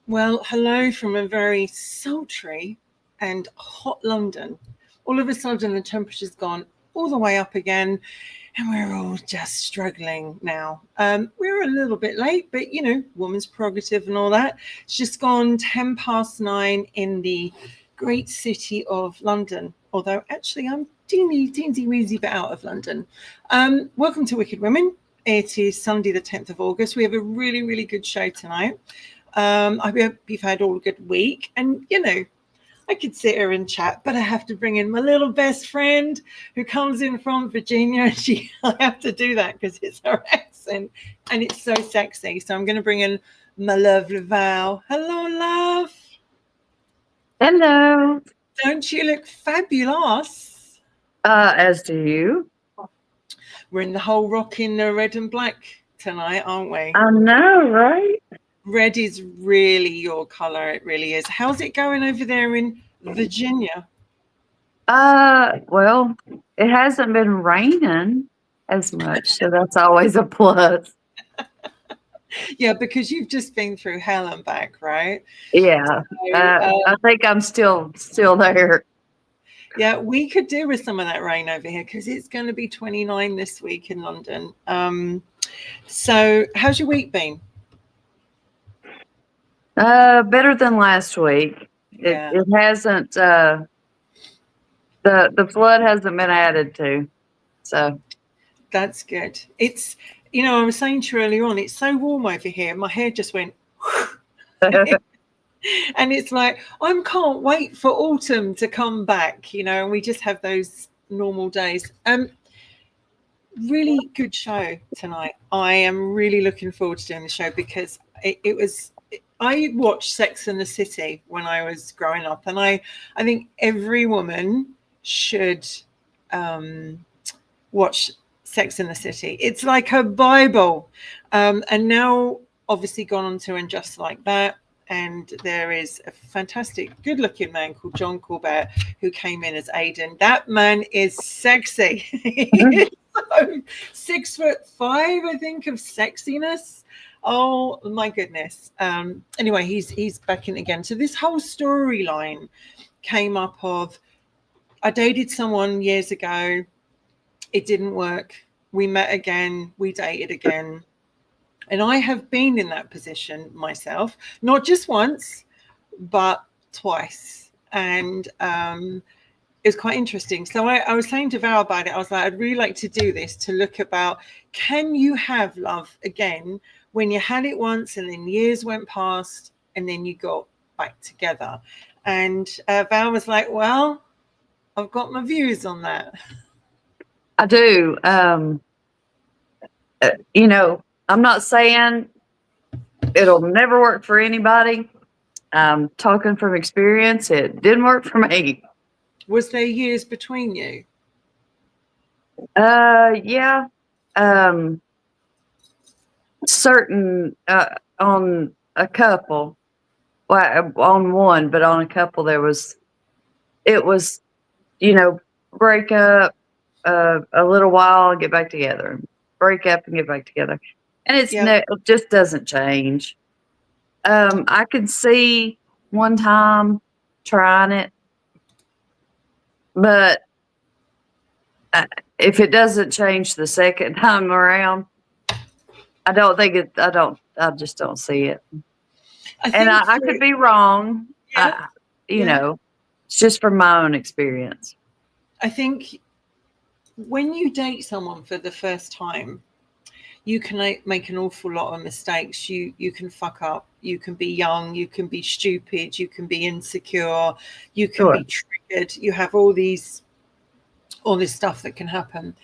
Well, hello from a very sultry and hot London. All of a sudden, the temperature's gone all the way up again, and we're all just struggling now. We're a little bit late, but woman's prerogative and all that. It's just gone 9:10 in the great city of London. Although, actually, I'm teensy weensy bit out of London. Welcome to Wicked Women. It is Sunday, the 10th of August. We have a really, really good show tonight. I hope you've had all a good week. And, I could sit here and chat, but I have to bring in my little best friend who comes in from Virginia. I have to do that because it's her accent and it's so sexy. So I'm going to bring in my lovely Val. Hello, love. Hello. Don't you look fabulous? As do you. We're in the whole rocking the red and black tonight, aren't we? I know, right? Red is really your color. It really is. How's it going over there in Virginia? Well, it hasn't been raining as much, so that's always a plus. Yeah, because you've just been through hell and back, right? Yeah. I think I'm still there. Yeah, we could do with some of that rain over here because it's going to be 29 this week in London. So how's your week been? Better than last week. Yeah. It hasn't. The flood hasn't been added to, so that's good. It's I was saying to you earlier on, it's so warm over here. My hair just went, and it's like I can't wait for autumn to come back. And we just have those normal days. Really good show tonight. I am really looking forward to doing the show because it was. I watched Sex and the City when I was growing up, and I think every woman should watch Sex and the City. It's like a Bible. And now obviously gone on to And Just Like That. And there is a fantastic, good-looking man called John Corbett who came in as Aidan. That man is sexy. He's so 6'5", I think, of sexiness. Oh my goodness. Anyway, he's back in again. So this whole storyline came up of I dated someone years ago. It didn't work. We met again. We dated again. And I have been in that position myself, not just once, but twice. And it was quite interesting. So I was saying to Val about it. I was like, I'd really like to do this to look about, can you have love again when you had it once and then years went past and then you got back together? And Val was like, well, I've got my views on that. I do. I'm not saying it'll never work for anybody. Talking from experience, it didn't work for me. Was there years between you? Yeah. Certain on a couple, well, on one, but on a couple it was break up a little while, get back together, break up and get back together, and it just doesn't change. I could see one time trying it, but if it doesn't change the second time around, I just don't see it. I could be wrong. Yeah. It's just from my own experience. I think when you date someone for the first time, you can make an awful lot of mistakes. You can fuck up. You can be young. You can be stupid. You can be insecure. You can Sure. be triggered. You have all this stuff that can happen.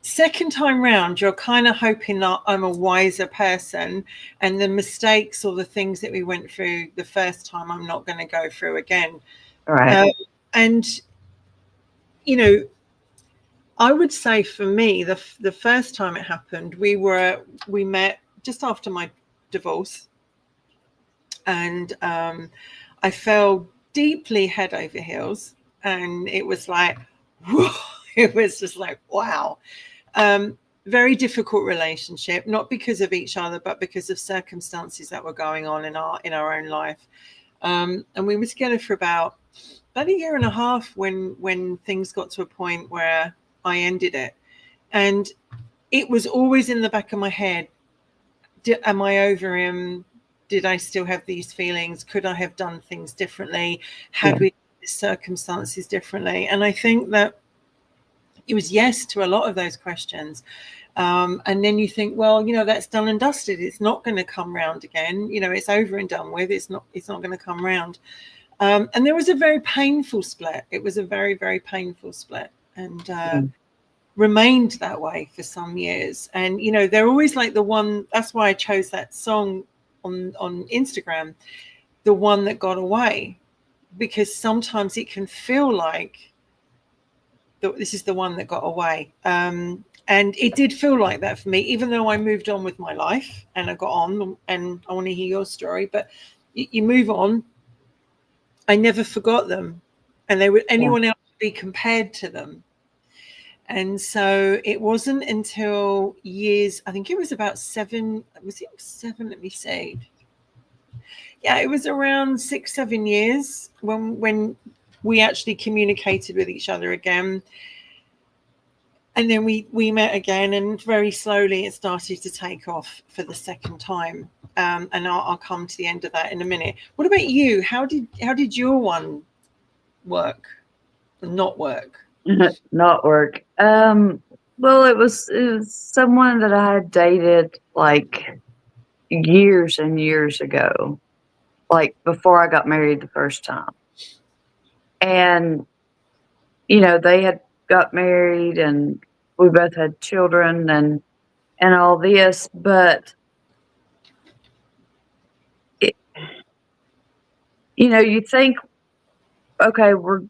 Second time round, you're kind of hoping that I'm a wiser person, and the mistakes or the things that we went through the first time, I'm not going to go through again. Right. And you know, I would say for me, the first time it happened, we met just after my divorce, and I fell deeply head over heels, and it was like, whoa, it was just like, wow. Very difficult relationship, not because of each other, but because of circumstances that were going on in our own life. And we were together for about a year and a half when things got to a point where I ended it. And it was always in the back of my head, am I over him? Did I still have these feelings? Could I have done things differently? Had we circumstances differently? And I think that it was yes to a lot of those questions. And then you think, well, that's done and dusted. It's not going to come round again. It's over and done with. It's not going to come round. And there was a very painful split. It was a very, very painful split, and remained that way for some years. And, they're always like the one, that's why I chose that song on Instagram, the one that got away, because sometimes it can feel like this is the one that got away. And it did feel like that for me, even though I moved on with my life and I got on, and I want to hear your story, but you move on. I never forgot them, and they would anyone else be compared to them. And so it wasn't until years, I think it was about 7, was it 7? Let me see. Yeah, it was around 6, 7 years when we actually communicated with each other again. And then we met again, and very slowly it started to take off for the second time. And I'll come to the end of that in a minute. What about you? How did your one work or not work? Not work. Well, it was someone that I had dated like years and years ago, like before I got married the first time. And, they had got married and we both had children and all this, but you think, okay, we're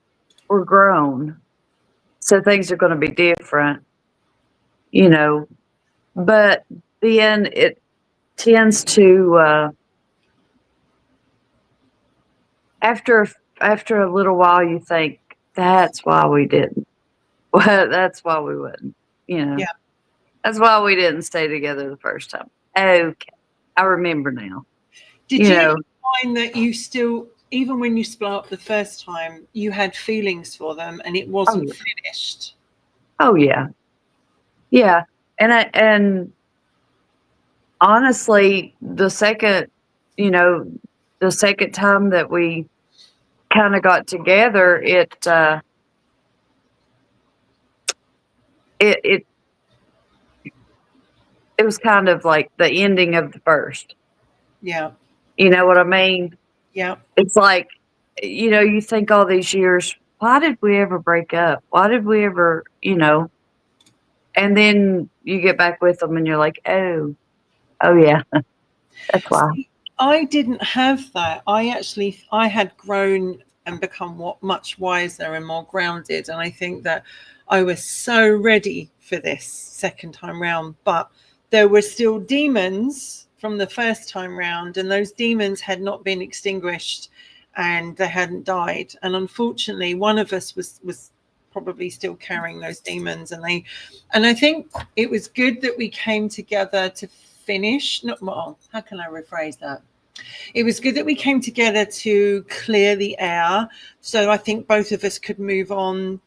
grown, so things are going to be different, but then it tends to after a little while you think that's why we didn't. Well, that's why we wouldn't. Yeah. That's why we didn't stay together the first time. Okay, I remember now. Did you find that you still, even when you split up the first time, you had feelings for them and it wasn't finished? Oh yeah, yeah, and honestly, the second time that we kind of got together, it was kind of like the ending of the first. Yeah. You know what I mean? Yeah. It's like, you think all these years, why did we ever break up? Why did we ever, and then you get back with them and you're like, oh yeah, that's why. See, I didn't have that. I had grown and become much wiser and more grounded. And I think that I was so ready for this second time round, but there were still demons from the first time round, and those demons had not been extinguished and they hadn't died. And unfortunately, one of us was probably still carrying those demons. And I think it was good that we came together to finish. Not well, how can I rephrase that? It was good that we came together to clear the air, so I think both of us could move on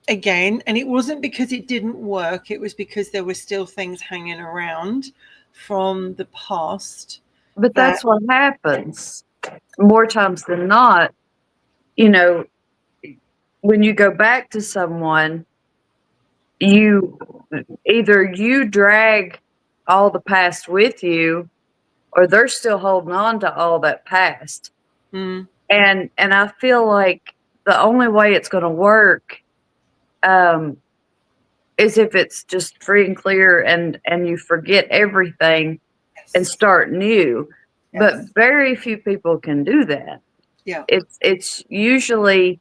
again. And it wasn't because it didn't work, it was because there were still things hanging around from the past. But that's what happens more times than not. When you go back to someone, you either you drag all the past with you, or they're still holding on to all that past. Mm. And I feel like the only way it's going to work is if it's just free and clear, and you forget everything and Yes. start new. But Yes. very few people can do that. Yeah. It's usually,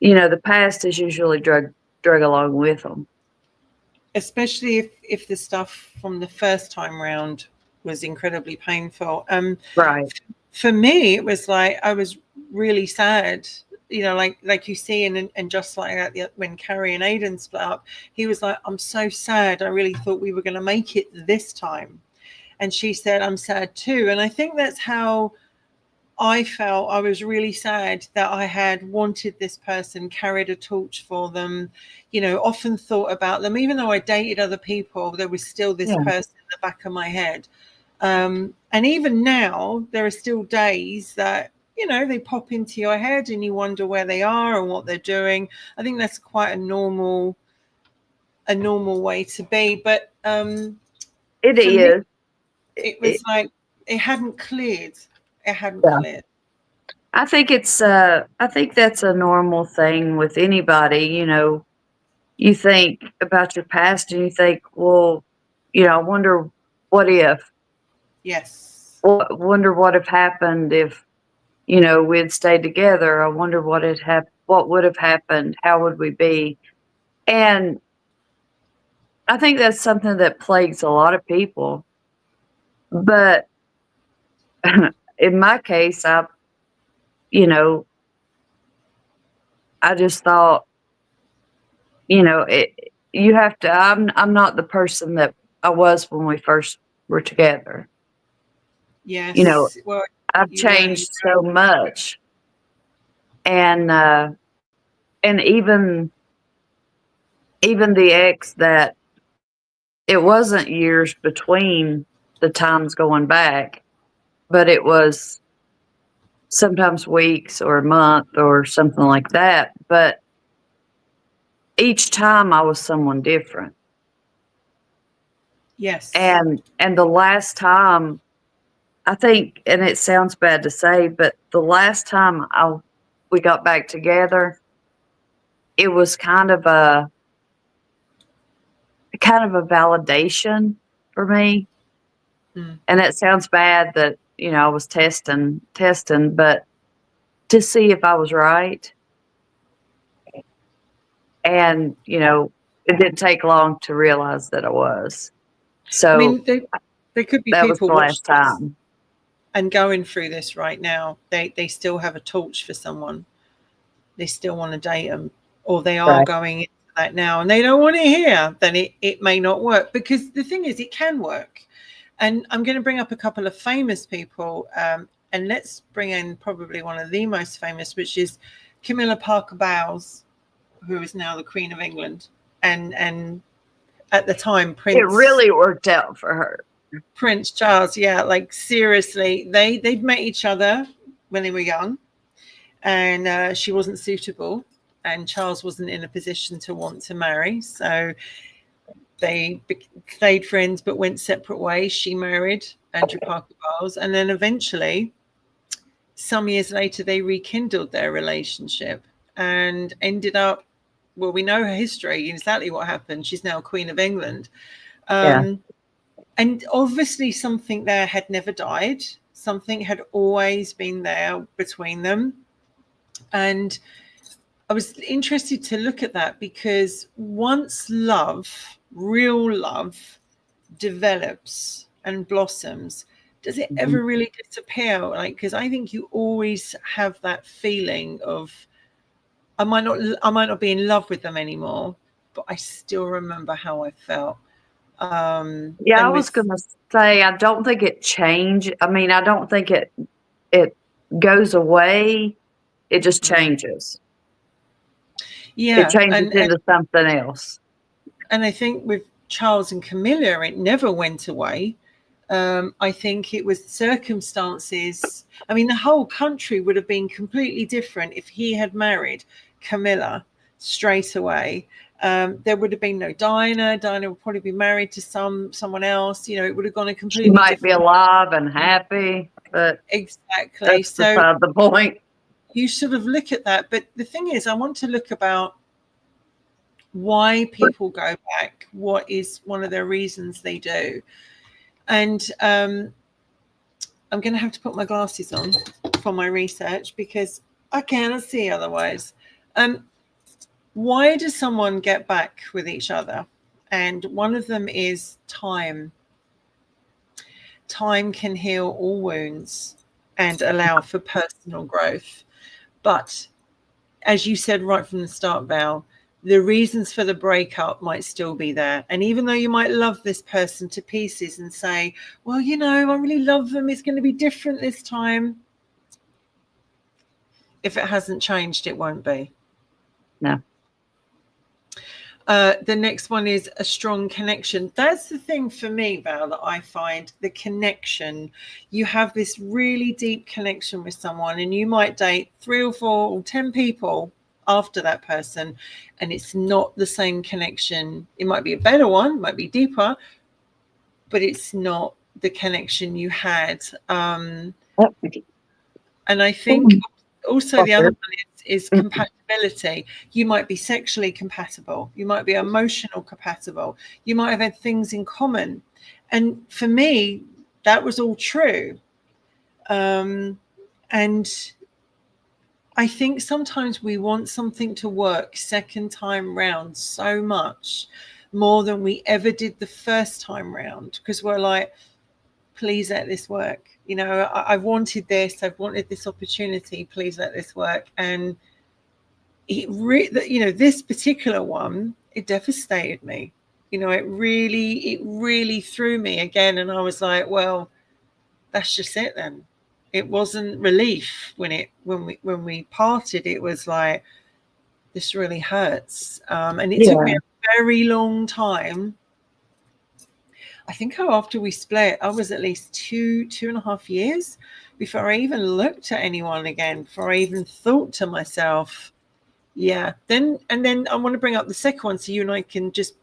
the past is usually drug along with them. Especially if the stuff from the first time round was incredibly painful. Right. For me, it was like I was really sad. Like you see, and just like that, when Carrie and Aiden split up, he was like, "I'm so sad. I really thought we were going to make it this time," and she said, "I'm sad too." And I think that's how I felt. I was really sad that I had wanted this person, carried a torch for them, often thought about them. Even though I dated other people, there was still this Yeah. person in the back of my head. And even now, there are still days that, they pop into your head and you wonder where they are and what they're doing. I think that's quite a normal way to be. But It for me, is. it It, was like it hadn't cleared. It hadn't yeah. cleared. I think I think that's a normal thing with anybody. You think about your past and you think, well, I wonder what if, Yes. wonder what have happened if, we'd stayed together. I wonder what would have happened. How would we be? And I think that's something that plagues a lot of people. But in my case, you know, I just thought, you have to, I'm not the person that I was when we first were together. Yes. Well, I've you learn. changed so much. And even the ex that it wasn't years between the times going back, but it was sometimes weeks or a month or something like that. But each time I was someone different. Yes. And the last time, I think, and it sounds bad to say, but the last time we got back together, it was kind of a validation for me. Mm. And it sounds bad that, I was testing, but to see if I was right. And, it didn't take long to realize that I was. I So mean, there could be that was people the watching last time. and going through this right now. They still have a torch for someone. They still want to date them, or they are Right. going into that now, and they don't want to hear. Then it may not work, because the thing is, it can work. And I'm going to bring up a couple of famous people, and let's bring in probably one of the most famous, which is Camilla Parker Bowles, who is now the Queen of England, and at the time It really worked out for her. Prince Charles. Yeah, like seriously, they'd met each other when they were young, and she wasn't suitable, and Charles wasn't in a position to want to marry, so they stayed friends but went separate ways. She married Andrew Parker Bowles, and then eventually, some years later, they rekindled their relationship and ended up. Well, we know her history, exactly what happened. She's now Queen of England. Yeah. And obviously something there had never died. Something had always been there between them. And I was interested to look at that, because once love, real love, develops and blossoms, does it Mhm. ever really disappear? Like, because I think you always have that feeling of, I might not be in love with them anymore, but I still remember how I felt. Yeah, I And was with gonna say I don't think it changed. I mean, I don't think it goes away. It just changes. It Yeah, changes and into something else. I think with Charles and Camilla, it never went away. I think it was circumstances. I mean, the whole country would have been completely different if he had married Camilla straight away. There would have been no Dinah. Dinah would probably be married to someone else. You know, it would have gone a completely She might different. be alive and happy, but Exactly. that's So beside the point. you sort of look at that. But the thing is, I want to look about why people go back. What is one of the reasons they do? And I'm going to have to put my glasses on for my research because I cannot see otherwise. Why does someone get back with each other? And one of them is time. Time can heal all wounds and allow for personal growth. But as you said right from the start, Val, the reasons for the breakup might still be there. And even though you might love this person to pieces and say, well, you know, I really love them, it's going to be different this time. If it hasn't changed, it won't be. No. The next one is a strong connection. That's the thing for me, Val, that I find the connection. You have this really deep connection with someone, and you might date 3 or 4 or 10 people after that person, and it's not the same connection. It might be a better one, might be deeper, but it's not the connection you had. And I think also the other one is compatibility. You might be sexually compatible. You might be emotional compatible. You might have had things in common. And for me, that was all true. And I think sometimes we want something to work second time round so much more than we ever did the first time round, because we're like, please let this work. You know, I've wanted this. I've wanted this opportunity. Please let this work. And this particular one, it devastated me. You know, it really threw me again. And I was like, well, that's just it then. It wasn't relief when we parted. It was like, this really hurts. And it took me a very long time. I think after we split, I was at least 2.5 years before I even looked at anyone again, before I even thought to myself, yeah. Then I want to bring up the second one so you and I can just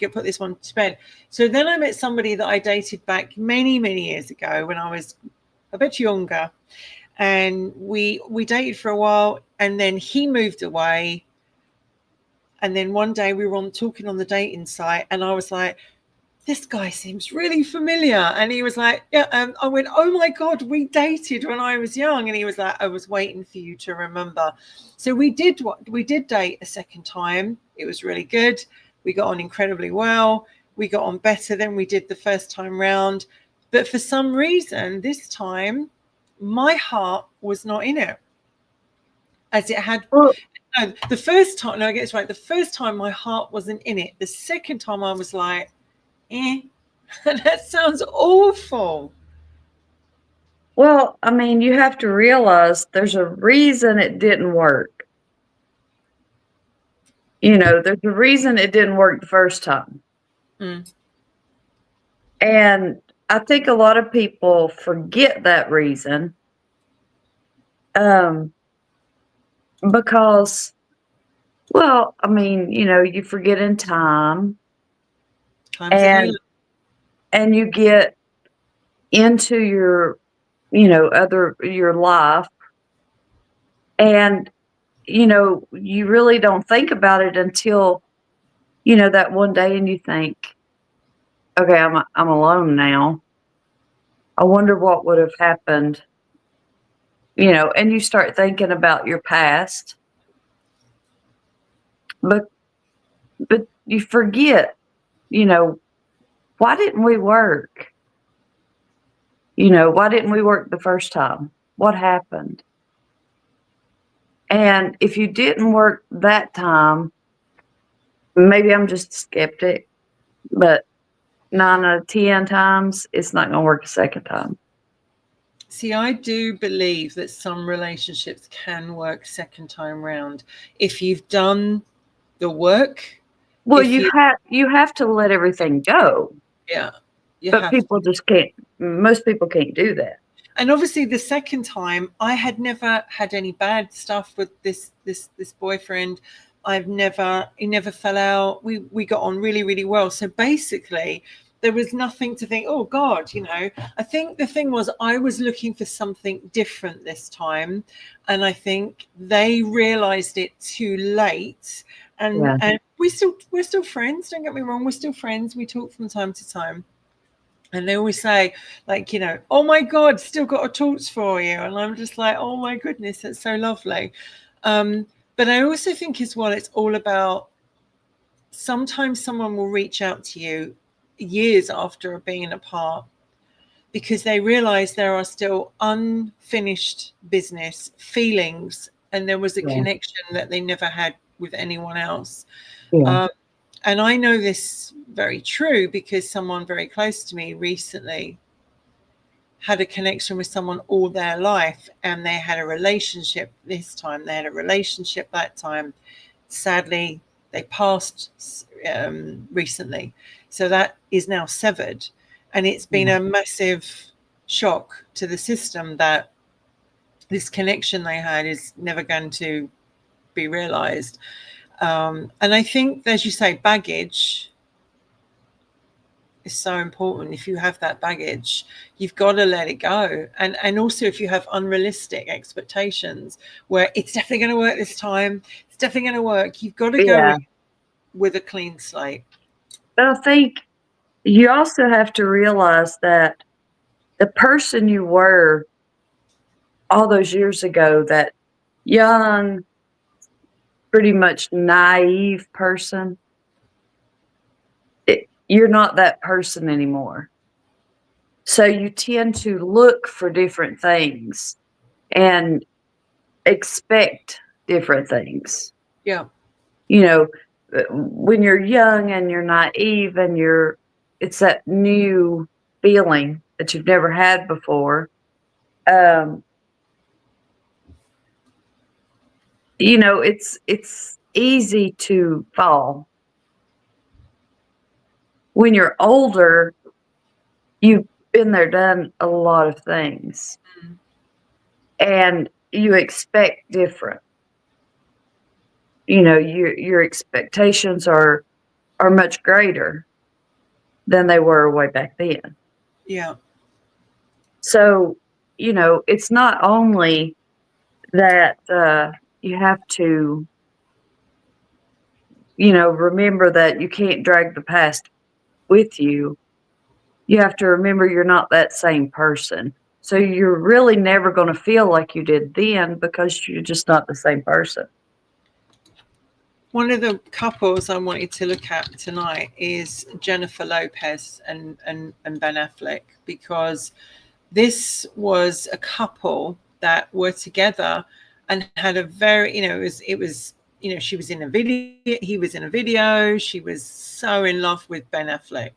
put this one to bed. So then I met somebody that I dated back many, many years ago when I was a bit younger. And we dated for a while, and then he moved away. And then one day we were talking on the dating site, and I was like, this guy seems really familiar. And he was like, yeah. I went, oh my God, we dated when I was young. And he was like, I was waiting for you to remember. So we did date a second time. It was really good. We got on incredibly well. We got on better than we did the first time round. But for some reason, this time, my heart was not in it. As it had. No, the first time, no, I get this right. The first time my heart wasn't in it. The second time I was like, that sounds awful. Well, I mean, you have to realize there's a reason it didn't work. You know, there's a reason it didn't work the first time. And I think a lot of people forget that reason. Because, well, I mean, you know, you forget in time. And you get into your, you know, your life, and, you know, you really don't think about it until, you know, that one day, and you think, okay, I'm alone now. I wonder what would have happened, you know, and you start thinking about your past, but you forget, you know, why didn't we work? You know, why didn't we work the first time? What happened? And if you didn't work that time, maybe I'm just a skeptic, but 9 out of 10 times, it's not going to work a second time. See, I do believe that some relationships can work second time round if you've done the work. Well, you have to let everything go. Yeah. But people just can't. Most people can't do that. And obviously the second time, I had never had any bad stuff with this boyfriend. He never fell out. We got on really, really well. So basically, there was nothing to think, oh God, I think the thing was I was looking for something different this time. And I think they realized it too late. Yeah. And we're still friends. Don't get me wrong. We're still friends. We talk from time to time. And they always say, like, oh my God, still got a torch for you. And I'm just like, oh my goodness, that's so lovely. But I also think as well, it's all about, sometimes someone will reach out to you years after being apart because they realize there are still unfinished business feelings, and there was a connection that they never had with anyone else. Yeah. And I know this very true because someone very close to me recently had a connection with someone all their life, and they had a relationship this time, they had a relationship that time. Sadly, they passed recently. So that is now severed. And it's been a massive shock to the system that this connection they had is never going to be realized. And I think, as you say, baggage is so important. If you have that baggage, you've got to let it go. And also, if you have unrealistic expectations where it's definitely going to work this time, it's definitely going to work, you've got to go with a clean slate. But I think you also have to realize that the person you were all those years ago, that young, pretty much naive person, you're not that person anymore. So you tend to look for different things and expect different things. Yeah. When you're young and you're naive and it's that new feeling that you've never had before. It's easy to fall. When you're older, you've been there, done a lot of things, and you expect different. Your expectations are much greater than they were way back then. Yeah. So, it's not only that you have to, remember that you can't drag the past with you. You have to remember you're not that same person. So you're really never going to feel like you did then because you're just not the same person. One of the couples I wanted to look at tonight is Jennifer Lopez and Ben Affleck, because this was a couple that were together and had a very, it was she was in a video, he was in a video, she was so in love with Ben Affleck.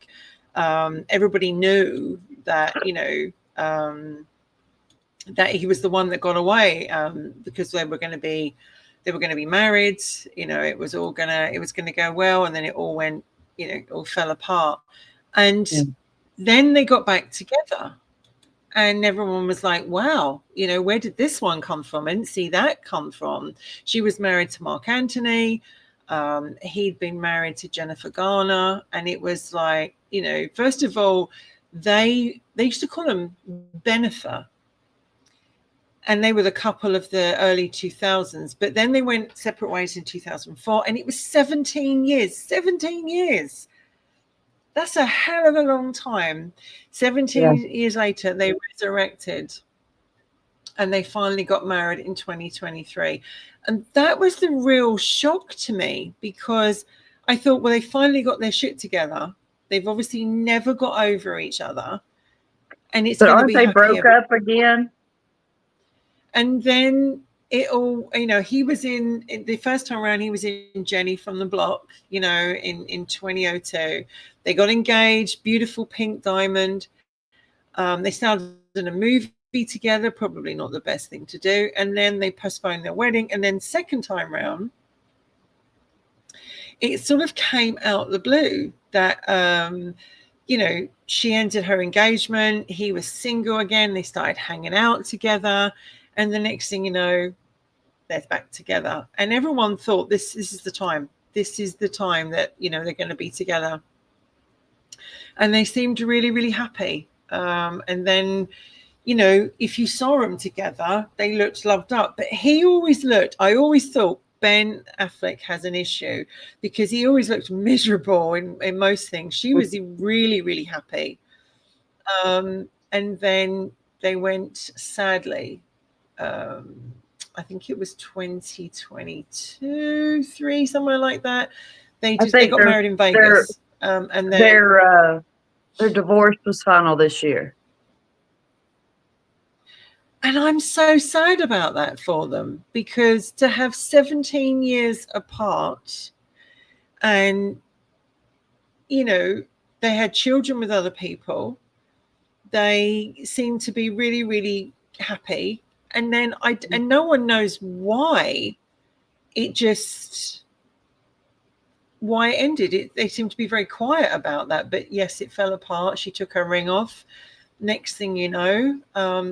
Everybody knew that, that he was the one that got away, because they were going to be married. It was going to go well, and then it all went, it all fell apart. And then they got back together, and everyone was like, wow, where did this one come from? I didn't see that come from. She was married to Mark Antony. He'd been married to Jennifer Garner. And it was like, first of all, they used to call him Benifer. And they were the couple of the early 2000s. But then they went separate ways in 2004. And it was 17 years. 17 years. That's a hell of a long time. 17 years later, they resurrected. And they finally got married in 2023. And that was the real shock to me, because I thought, well, they finally got their shit together. They've obviously never got over each other. And it's going to be happy. But aren't they broke up again? And then it all, he was in the first time around, he was in Jenny from the Block, in 2002. They got engaged, beautiful pink diamond. They started in a movie together, probably not the best thing to do. And then they postponed their wedding. And then second time round, it sort of came out the blue that, she ended her engagement. He was single again. They started hanging out together. And the next thing you know, they're back together, and everyone thought this is the time. This is the time that, you know, they're going to be together, and they seemed really, really happy. And then, you know, if you saw them together, they looked loved up. But he always looked, I always thought Ben Affleck has an issue because he always looked miserable in most things. She was really, really happy. And then they went, sadly, I think it was 2022, 3, somewhere like that. They got married in Vegas. And their divorce was final this year. And I'm so sad about that for them, because to have 17 years apart, and, you know, they had children with other people. They seem to be really, really happy. And then and no one knows why it ended. They seem to be very quiet about that. But yes, it fell apart. She took her ring off. Next thing you know,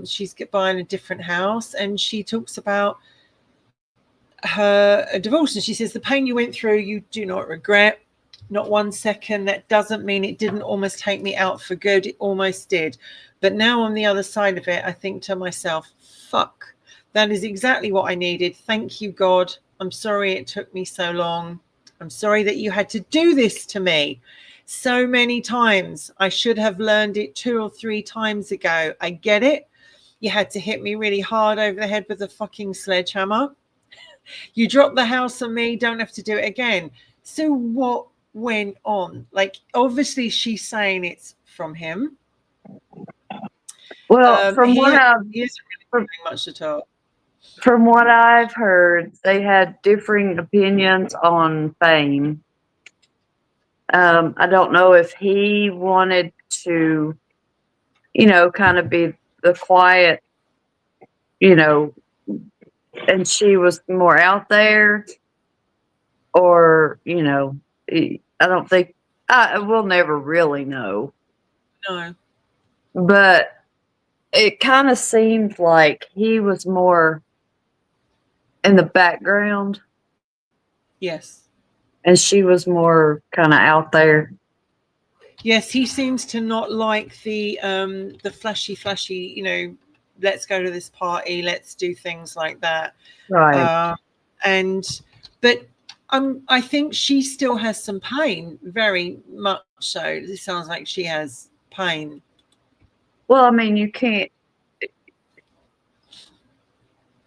she's buying a different house, and she talks about her divorce, and she says, the pain you went through, you do not regret, not 1 second. That doesn't mean it didn't almost take me out for good. It almost did. But now on the other side of it, I think to myself, fuck, that is exactly what I needed. Thank you, God. I'm sorry it took me so long. I'm sorry that you had to do this to me so many times. I should have learned it 2 or 3 times ago. I get it. You had to hit me really hard over the head with a fucking sledgehammer. You dropped the house on me. Don't have to do it again. So what went on? Like, obviously she's saying it's from him. Well, from he what isn't really doing much at all. From what I've heard, they had differing opinions on fame. I don't know if he wanted to, you know, kind of be the quiet, you know, and she was more out there, or, you know, I don't think, we'll never really know. No. But it kind of seemed like he was more in the background. Yes. And she was more kind of out there. Yes, he seems to not like the flashy, you know, let's go to this party, let's do things like that. Right. But I think she still has some pain, very much so. It sounds like she has pain. Well, I mean, you can't.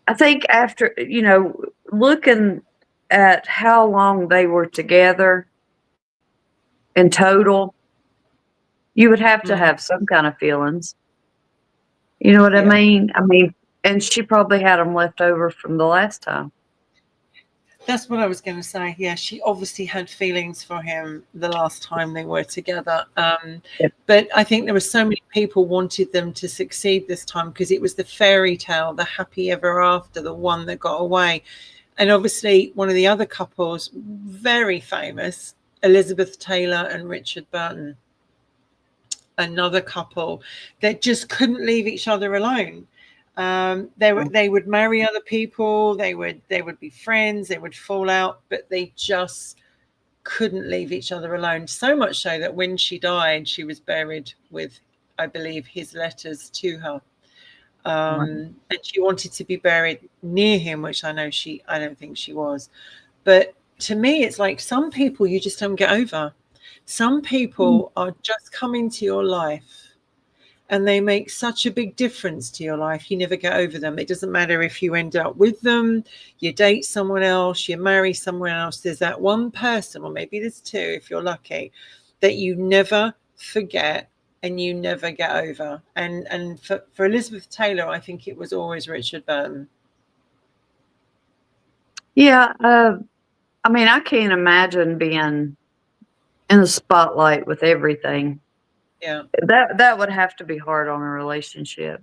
I think after, you know, looking at how long they were together in total, you would have to have some kind of feelings. You know what I mean? I mean, and she probably had them left over from the last time. That's what I was going to say. Yeah, she obviously had feelings for him the last time they were together. But I think there were so many people wanted them to succeed this time, because it was the fairy tale, the happy ever after, the one that got away. And obviously one of the other couples, very famous, Elizabeth Taylor and Richard Burton, another couple that just couldn't leave each other alone. They would marry other people, they would be friends, they would fall out, but they just couldn't leave each other alone. So much so that when she died, she was buried with, I believe, his letters to her. And she wanted to be buried near him, which I don't think she was. But to me, it's like some people you just don't get over. Some people are just come into your life and they make such a big difference to your life. You never get over them. It doesn't matter if you end up with them, you date someone else, you marry someone else. There's that one person, or maybe there's 2 if you're lucky, that you never forget and you never get over. And for Elizabeth Taylor, I think it was always Richard Burton. Yeah. I mean, I can't imagine being in the spotlight with everything. Yeah. That would have to be hard on a relationship.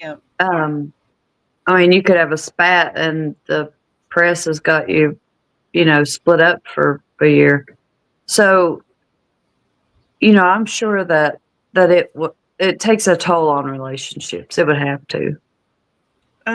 Yeah. I mean, you could have a spat and the press has got you, you know, split up for a year. So, you know, I'm sure that it takes a toll on relationships. It would have to.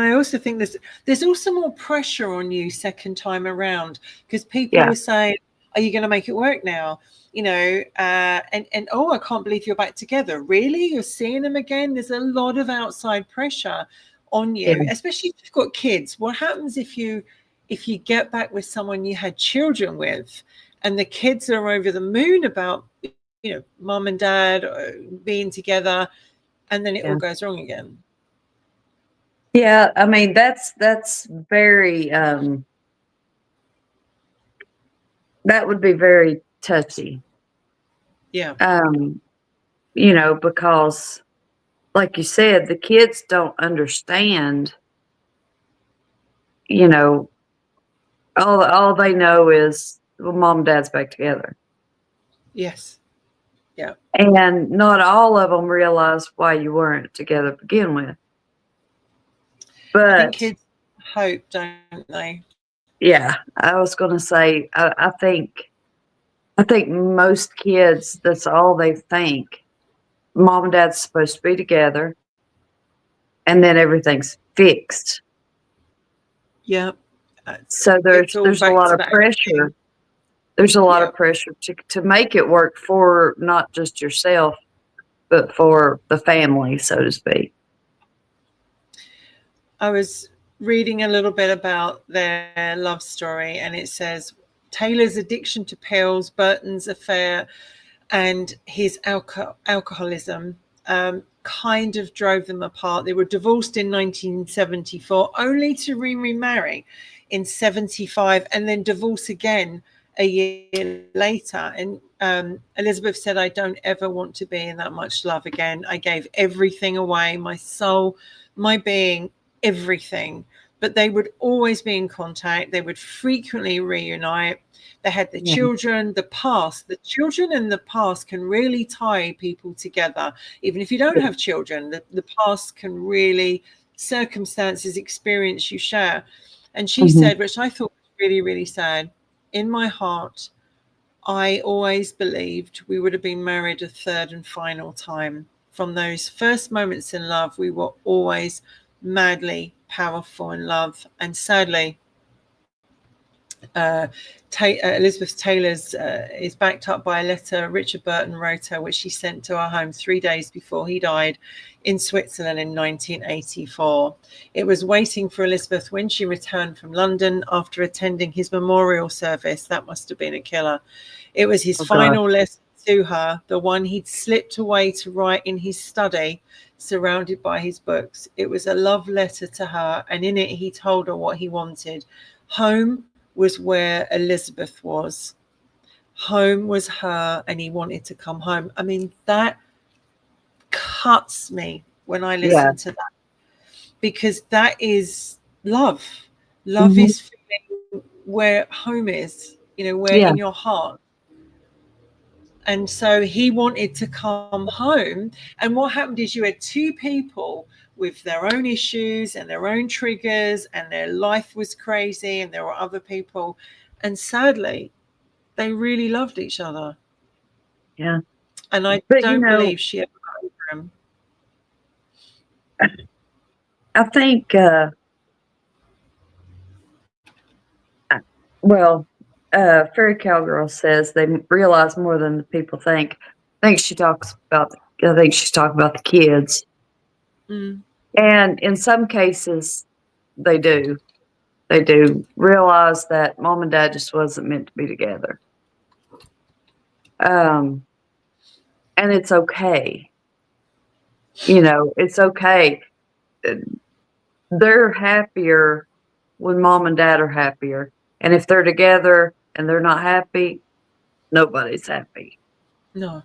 I also think there's also more pressure on you second time around, because people Yeah. will say, "Are you going to make it work now?" You know, and oh, I can't believe you're back together. Really, you're seeing them again? There's a lot of outside pressure on you, Yeah. especially if you've got kids. What happens if you get back with someone you had children with, and the kids are over the moon about, you know, mom and dad being together, and then it all goes wrong again? Yeah, I mean that's very that would be very touchy. Yeah. You know, because like you said, the kids don't understand, you know, all they know is, well, mom and dad's back together. Yes. Yeah. And not all of them realize why you weren't together to begin with. I think But kids hope, don't they? yeah, I was going to say, I think most kids, that's all they think. Mom and dad's supposed to be together, and then everything's fixed. Yeah. So It's all there's a back lot to of that. pressure. There's a lot Yeah. of pressure to make it work for not just yourself, but for the family, so to speak. I was reading a little bit about their love story, and it says Taylor's addiction to pills, Burton's affair, and his alcoholism kind of drove them apart. They were divorced in 1974, only to remarry in 75, and then divorce again a year later. And Elizabeth said, "I don't ever want to be in that much love again. I gave everything away, my soul, my being, everything." But they would always be in contact. They would frequently reunite. They had the children, the past. The children and the past can really tie people together. Even if you don't have children, the past can really, circumstances, experience you share. And she said, which I thought was really, really sad, in my heart, I always believed we would have been married a third and final time. From those first moments in love, we were always madly powerful in love. And sadly, Elizabeth Taylor's is backed up by a letter Richard Burton wrote her, which she sent to her home 3 days before he died in Switzerland in 1984. It was waiting for Elizabeth when she returned from London after attending his memorial service. That must have been a killer. It was his final letter to her, the one he'd slipped away to write in his study, surrounded by his books. It was a love letter to her, and in it he told her what he wanted. Home was where Elizabeth was. Home was her, and he wanted to come home. I mean, that cuts me when I listen to that, because that is love. Love is feeling where home is, you know, where in your heart. And so he wanted to come home. And what happened is you had two people with their own issues and their own triggers, and their life was crazy, and there were other people. And sadly, they really loved each other. Yeah. And I But, don't believe she ever got over him. I think, Fairy Cowgirl says they realize more than the people think. I think she's talking about the kids. And in some cases, they do realize that mom and dad just wasn't meant to be together. And it's okay. You know, it's okay. They're happier when mom and dad are happier. And if they're together and they're not happy, nobody's happy. No.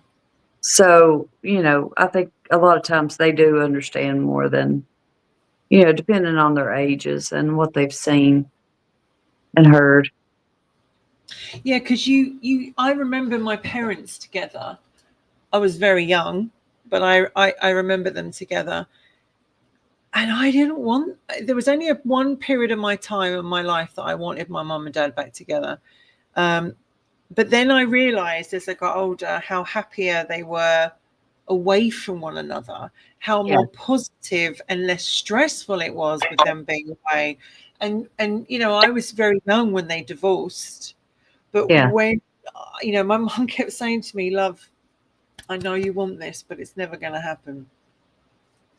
So, you know, I think a lot of times they do understand more than, you know, depending on their ages and what they've seen and heard. Yeah, because I remember my parents together. I was very young, but I remember them together. And I didn't want, there was only one period of my time in my life that I wanted my mum and dad back together. But then I realized as I got older how happier they were away from one another, how Yeah. more positive and less stressful it was with them being away. And you know, I was very young when they divorced, but Yeah. when, you know, my mum kept saying to me, love, I know you want this, but it's never going to happen.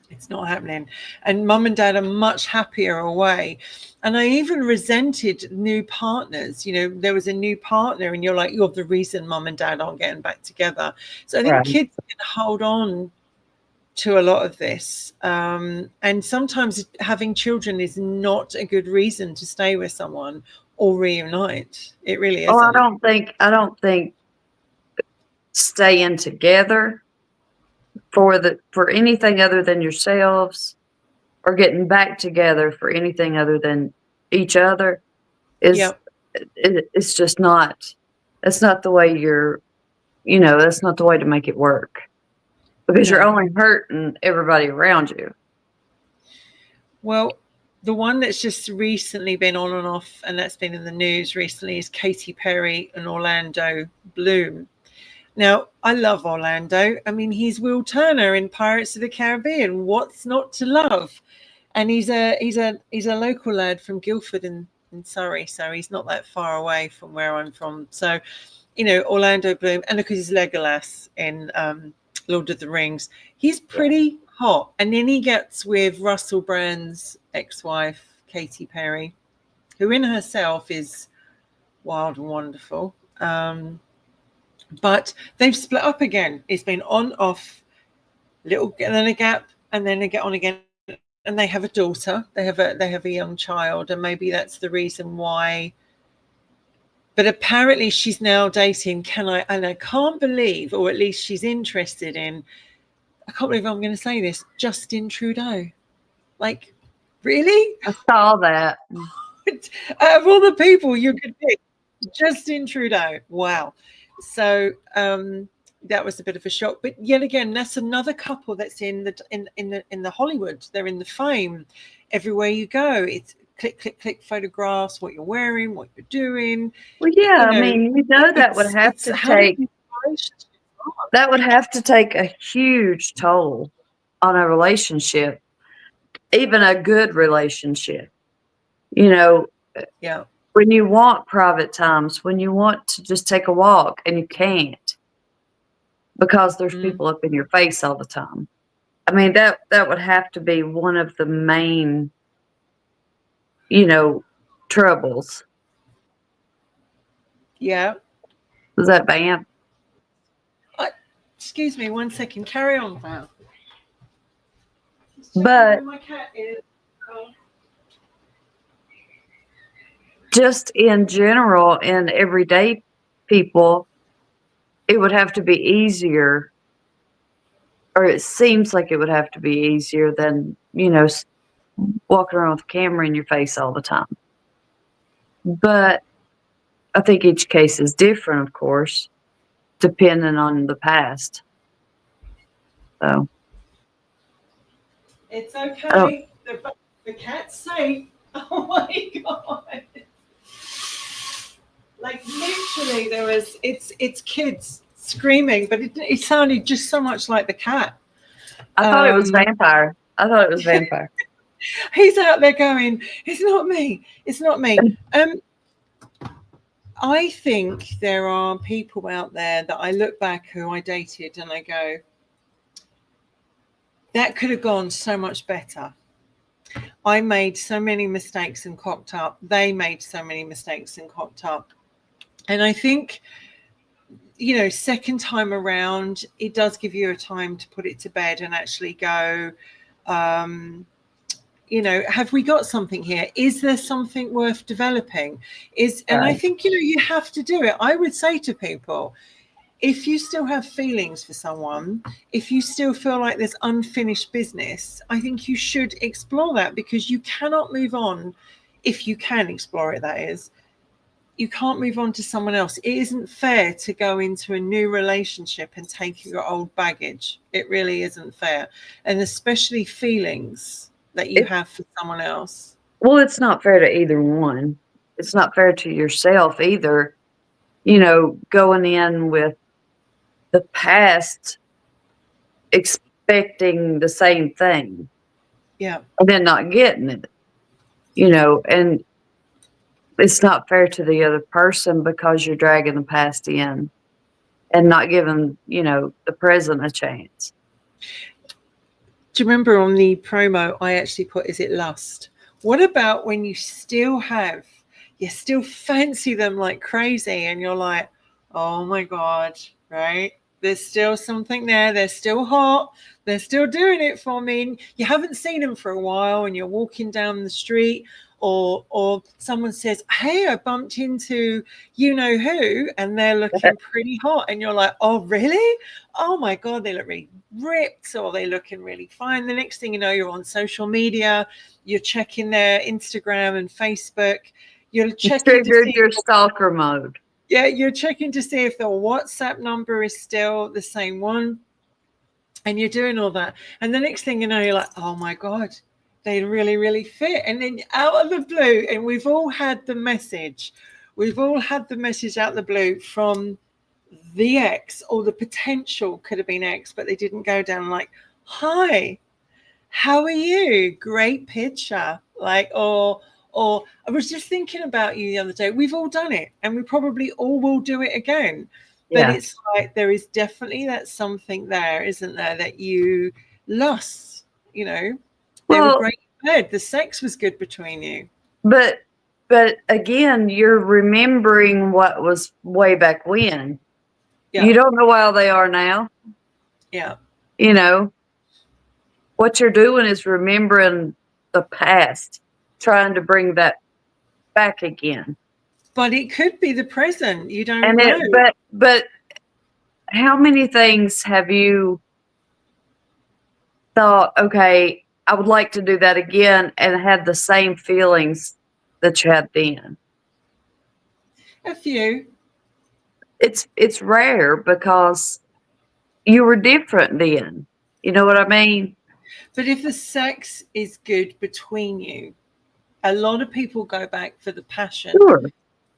It's not happening. And mum and dad are much happier away. And I even resented new partners. You know, there was a new partner, and you're like, you're the reason mum and dad aren't getting back together. So I think Right. kids can hold on to a lot of this. And sometimes having children is not a good reason to stay with someone or reunite. It really Oh, isn't. I don't think staying together for anything other than yourselves, or getting back together for anything other than each other is, Yeah. it's just not, that's not the way that's not the way to make it work, because you're No. only hurting everybody around you. Well, the one that's just recently been on and off, and that's been in the news recently, is Katy Perry and Orlando Bloom. Now, I love Orlando. I mean, he's Will Turner in Pirates of the Caribbean. What's not to love? And he's a local lad from Guildford in Surrey, so he's not that far away from where I'm from. So, you know, Orlando Bloom, and look at his Legolas in Lord of the Rings. He's pretty hot. And then he gets with Russell Brand's ex-wife, Katy Perry, who in herself is wild and wonderful. But they've split up again. It's been on, off, little, and then a gap, and then they get on again. And they have a daughter. They have a young child, and maybe that's the reason why. But apparently, she's now dating. And I can't believe, or at least she's interested in. I can't believe I'm going to say this. Justin Trudeau. Like, really? I saw that. Out of all the people you could pick, Justin Trudeau. Wow. So that was a bit of a shock. But yet again, that's another couple that's in the Hollywood. They're in the fame. Everywhere you go, it's click, click, click photographs, what you're wearing, what you're doing. Well, yeah, You know, I mean, that would have to take, that would have to take a huge toll on a relationship, even a good relationship. You know, Yeah. when you want private times, when you want to just take a walk and you can't because there's people up in your face all the time. I mean, that would have to be one of the main, troubles. Yeah. Was that band? Excuse me, 1 second. Carry on, Val. But my cat is. just in general, in everyday people, it would have to be easier, or it seems like it would have to be easier than, walking around with a camera in your face all the time. But I think each case is different, of course, depending on the past. So It's okay. The cat's safe. Oh my god! Like literally, it's kids screaming, but it sounded just so much like the cat. I thought it was vampire. I thought it was vampire. He's out there going, "It's not me. It's not me." I think there are people out there that I look back who I dated and I go, that could have gone so much better. I made so many mistakes and cocked up. They made so many mistakes and cocked up. And I think, second time around, it does give you a time to put it to bed and actually go, have we got something here? Is there something worth developing? And I think, you have to do it. I would say to people, if you still have feelings for someone, if you still feel like there's unfinished business, I think you should explore that, because you cannot move on. If you can explore it, that is, you can't move on to someone else. It isn't fair to go into a new relationship and take your old baggage. It really isn't fair. And especially feelings that you have for someone else. Well, it's not fair to either one. It's not fair to yourself either, going in with the past expecting the same thing Yeah. and then not getting it, and it's not fair to the other person because you're dragging the past in and not giving, the present a chance. Do you remember on the promo, I actually put, is it lust? What about when you still fancy them like crazy and you're like, oh my God, right? There's still something there. They're still hot. They're still doing it for me. You haven't seen them for a while and you're walking down the street or someone says, hey, I bumped into you know who, and they're looking pretty hot. And you're like, oh, really? Oh my God, they look really ripped, or they looking really fine. The next thing you know, you're on social media, you're checking their Instagram and Facebook. You're checking to see your stalker mode. Yeah, you're checking to see if the WhatsApp number is still the same one. And you're doing all that. And the next thing you know, you're like, oh my God, they really, really fit. And then out of the blue, and we've all had the message out of the blue from the ex, or the potential could have been ex, but they didn't go down, like, hi, how are you? Great picture. Like, or I was just thinking about you the other day. We've all done it, and we probably all will do it again. But it's like there is definitely that something there, isn't there, that you lost, They were great in bed. The sex was good between you. But again, you're remembering what was way back when. Yeah. You don't know how they are now. Yeah. What you're doing is remembering the past, trying to bring that back again. But it could be the present. You don't know. But how many things have you thought, okay, I would like to do that again, and had the same feelings that you had then? A few. It's rare because you were different then. You know what I mean? But if the sex is good between you, a lot of people go back for the passion. Sure.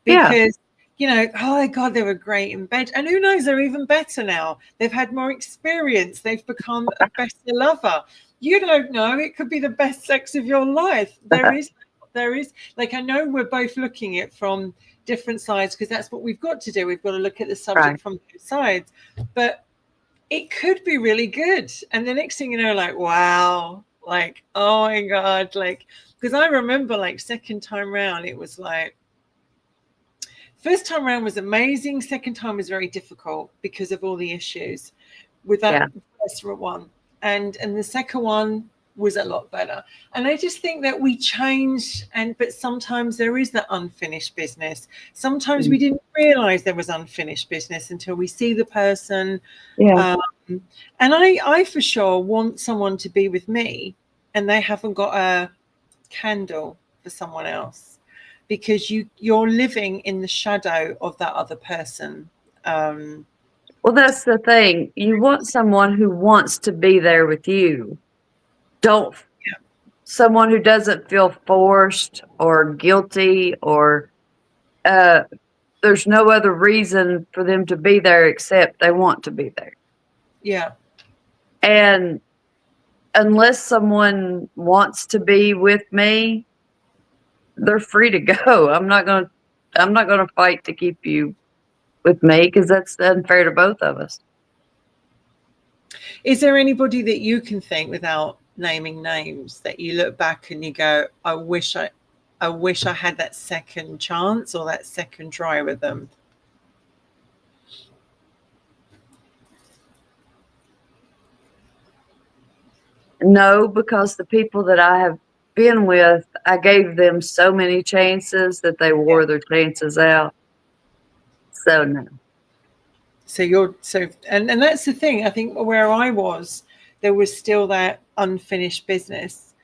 Because, oh my God, they were great in bed. And who knows, they're even better now. They've had more experience. They've become a better lover. You don't know. It could be the best sex of your life. There is, like, I know we're both looking at from different sides, because that's what we've got to do. We've got to look at the subject from both sides. But it could be really good. And the next thing you know, like, wow, like, oh my God, like, because I remember, like, second time round, it was like, first time around was amazing. Second time was very difficult because of all the issues with that first one. And the second one was a lot better. And I just think that we change, but sometimes there is that unfinished business. Sometimes we didn't realize there was unfinished business until we see the person. Yeah. And I for sure want someone to be with me and they haven't got a candle for someone else, because you're living in the shadow of that other person. Well, that's the thing. You want someone who wants to be there with you. Someone who doesn't feel forced or guilty, or there's no other reason for them to be there except they want to be there. Yeah. And unless someone wants to be with me, they're free to go. I'm not going to fight to keep you with me, because that's unfair to both of us. Is there anybody that you can think, without naming names, that you look back and you go, I wish I had that second chance or that second try with them? No, because the people that I have been with, I gave them so many chances that they wore their chances out. So no. And that's the thing. I think where I was, there was still that unfinished business.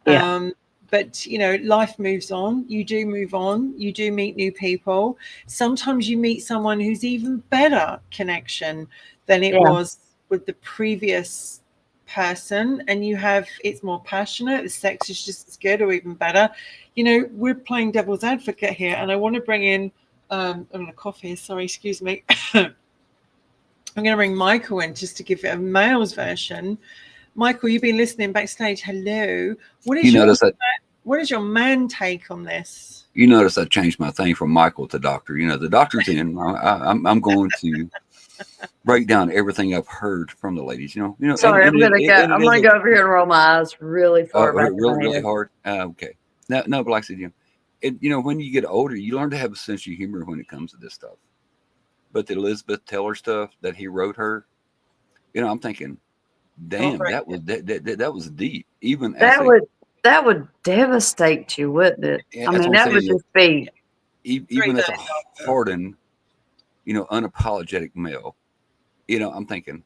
Yeah. But life moves on. You do move on. You do meet new people. Sometimes you meet someone who's even better connection than it was with the previous person, and it's more passionate. The sex is just as good or even better. We're playing devil's advocate here, and I want to bring in I'm going to cough here, sorry, excuse me. I'm going to bring Michael in just to give it a male's version. Michael, you've been listening backstage. Hello. What is your man take on this? You notice I changed my thing from Michael to Doctor. The doctor's in. I'm going to break down everything I've heard from the ladies. Sorry, I'm gonna go over here and roll my eyes really far back. Really hard. Okay. No, but like I said, when you get older, you learn to have a sense of humor when it comes to this stuff. But the Elizabeth Taylor stuff that he wrote her, I'm thinking, damn, that was deep. Even that would devastate you, wouldn't it? Yeah, I mean, that would just be even as a hardened, unapologetic male. I'm thinking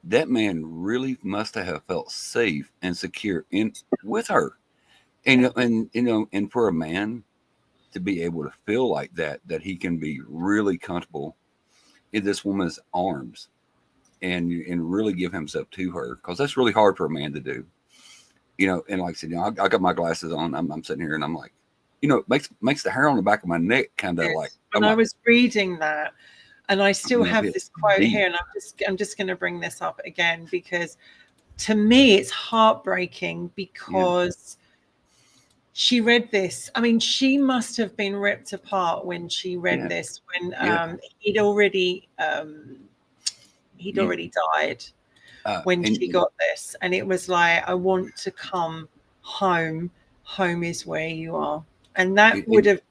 that man really must have felt safe and secure with her, and for a man to be able to feel like that he can be really comfortable in this woman's arms and really give himself to her, because that's really hard for a man to do. And like I said, I got my glasses on. I'm sitting here and I'm like, it makes the hair on the back of my neck kind of like. When I was reading that, and I still have this quote here, and I'm just going to bring this up again, because to me it's heartbreaking, because she read this. I mean, she must have been ripped apart when she read this, when he'd already died. When she got this, and it was like, I want to come home. Home is where you are, and that would have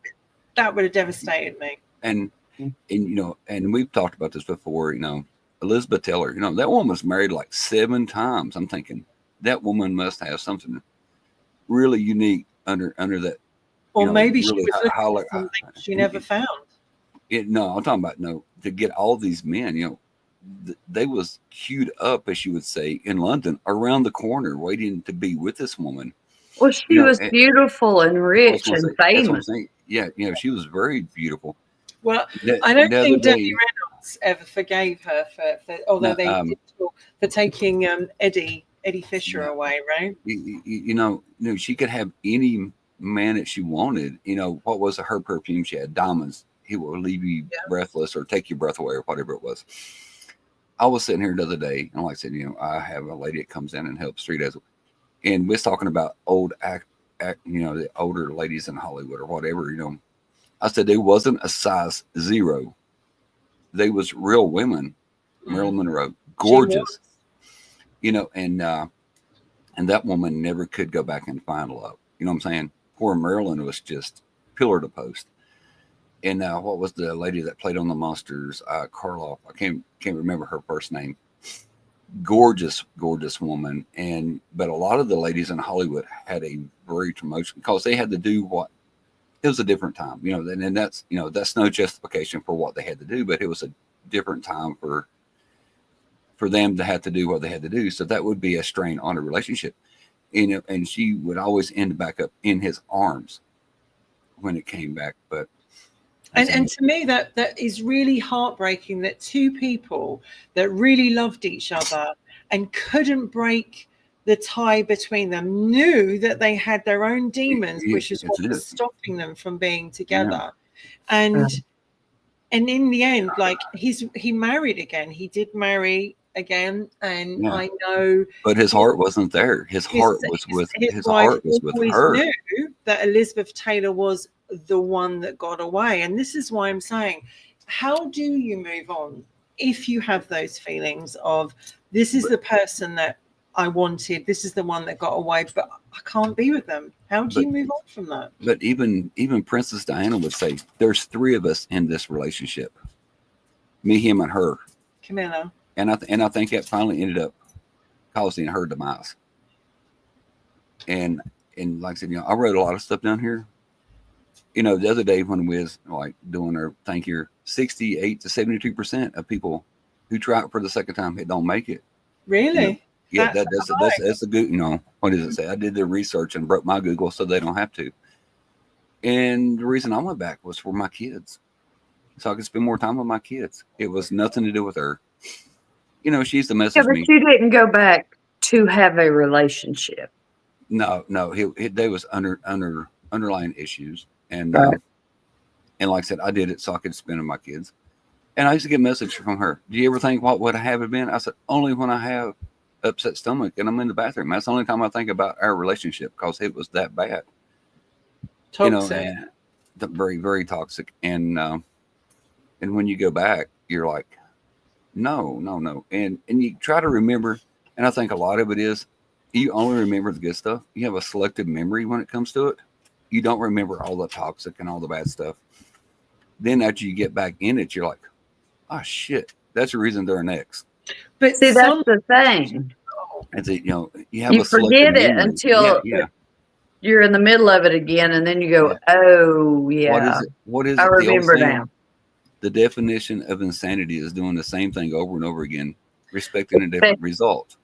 devastated me. And we've talked about this before. Elizabeth Taylor. That woman was married like 7 times. I'm thinking that woman must have something really unique under that. Or maybe she was looking for something she never found. No, I'm talking about to get all these men. They was queued up, as you would say, in London around the corner waiting to be with this woman. Well, she was beautiful and rich and famous. Yeah, she was very beautiful. Well, I don't think Debbie Reynolds ever forgave her for although they did talk, for taking Eddie Fisher away, right? She could have any man that she wanted. What was her perfume? She had diamonds. He will leave you breathless or take your breath away or whatever it was. I was sitting here the other day, and like I said, I have a lady that comes in and helps 3 days, and we're talking about the older ladies in Hollywood or whatever. I said they wasn't a size 0; they was real women. Marilyn Monroe, gorgeous, and that woman never could go back and find love. You know what I'm saying? Poor Marilyn was just pillar to post. And what was the lady that played on the Monsters? Karloff. I can't remember her first name. Gorgeous woman. But a lot of the ladies in Hollywood had a very promotion because they had to do what. It was a different time, and that's no justification for what they had to do, but it was a different time for them to have to do what they had to do. So that would be a strain on a relationship, and she would always end back up in his arms when it came back, but. And to me, that is really heartbreaking, that 2 people that really loved each other and couldn't break the tie between them, knew that they had their own demons, which is what was stopping them from being together. And in the end, like he married again. He did marry again, and I know. But his heart wasn't there. His heart was with her. Knew that Elizabeth Taylor was the one that got away, and this is why I'm saying, how do you move on if you have those feelings of, this is the person that I wanted, this is the one that got away, but I can't be with them? How do you move on from that? But even Princess Diana would say, there's 3 of us in this relationship, me, him, and her, Camilla. And I think that finally ended up causing her demise. And like I said, I wrote a lot of stuff down here. The other day when we was like doing our thank you, 68 to 72% of people who try it for the second time, it don't make it. Really? Yeah, that's a good. What does it say? I did the research and broke my Google so they don't have to. And the reason I went back was for my kids, so I could spend more time with my kids. It was nothing to do with her. She used to message me. But you didn't go back to have a relationship. No, they was underlying issues. And right. And like I said, I did it so I could spend with my kids. And I used to get messages from her. Do you ever think what would I have been? I said, only when I have upset stomach and I'm in the bathroom. That's the only time I think about our relationship because it was that bad. Toxic. And very, very toxic. And when you go back, you're like, no. And you try to remember, and I think a lot of it is you only remember the good stuff. You have a selective memory when it comes to it. You don't remember all the toxic and all the bad stuff. Then after you get back in it, you're like, oh shit, that's the reason they're an ex. But See, that's the thing. And you have You a selective forget it memory. until you're in the middle of it again, and then you go, "Oh yeah, What is it? What is I it? The old remember saying, now." the definition of insanity is doing the same thing over and over again, expecting a different result.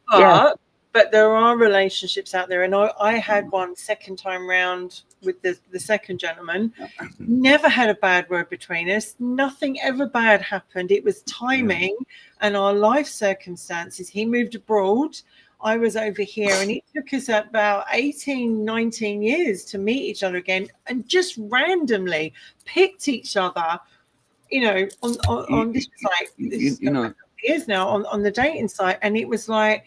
But there are relationships out there, and I had one second time round with the second gentleman. Never had a bad word between us. Nothing ever bad happened. It was timing and our life circumstances. He moved abroad. I was over here, and it took us about 18, 19 years to meet each other again, and just randomly picked each other, on this site. Years now on the dating site, and it was like,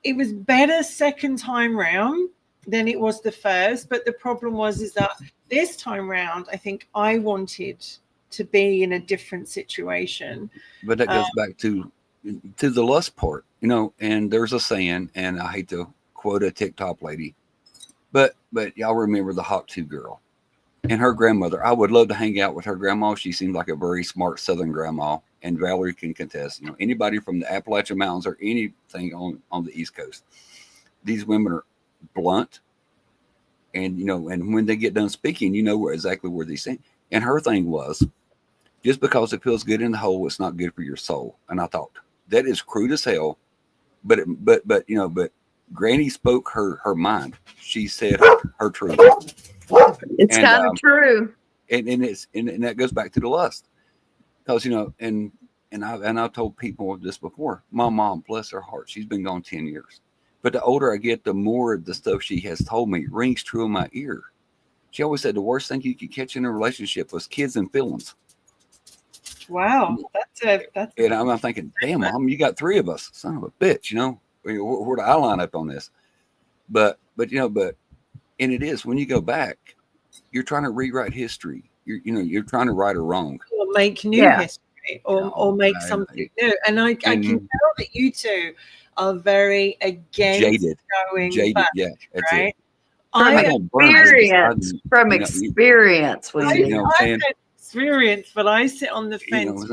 it was better second time round than it was the first. But the problem is that this time round, I think I wanted to be in a different situation. But that goes back to the lust part, and there's a saying, and I hate to quote a TikTok lady, but y'all remember the Hawk 2 girl and her grandmother. I would love to hang out with her grandma. She seemed like a very smart Southern grandma. And Valerie can contest, anybody from the Appalachian Mountains or anything on the East Coast. These women are blunt, and and when they get done speaking, exactly where they stand. And her thing was, just because it feels good in the hole, it's not good for your soul. And I thought that is crude as hell, but Granny spoke her mind. She said her truth. It's kind of true, and that goes back to the lust. Because and I've told people this before. My mom, bless her heart, she's been gone 10 years. But the older I get, the more the stuff she has told me rings true in my ear. She always said the worst thing you could catch in a relationship was kids and feelings. Wow, that's. And I'm thinking, damn, Mom, you got 3 of us, son of a bitch. Where do I line up on this? But and it is when you go back, you're trying to rewrite history. You're trying to right a wrong. Or make new history, or make something new. And I can tell that you two are very against jaded back, yeah, that's right? it. From experience, I've had experience, but I sit on the fence.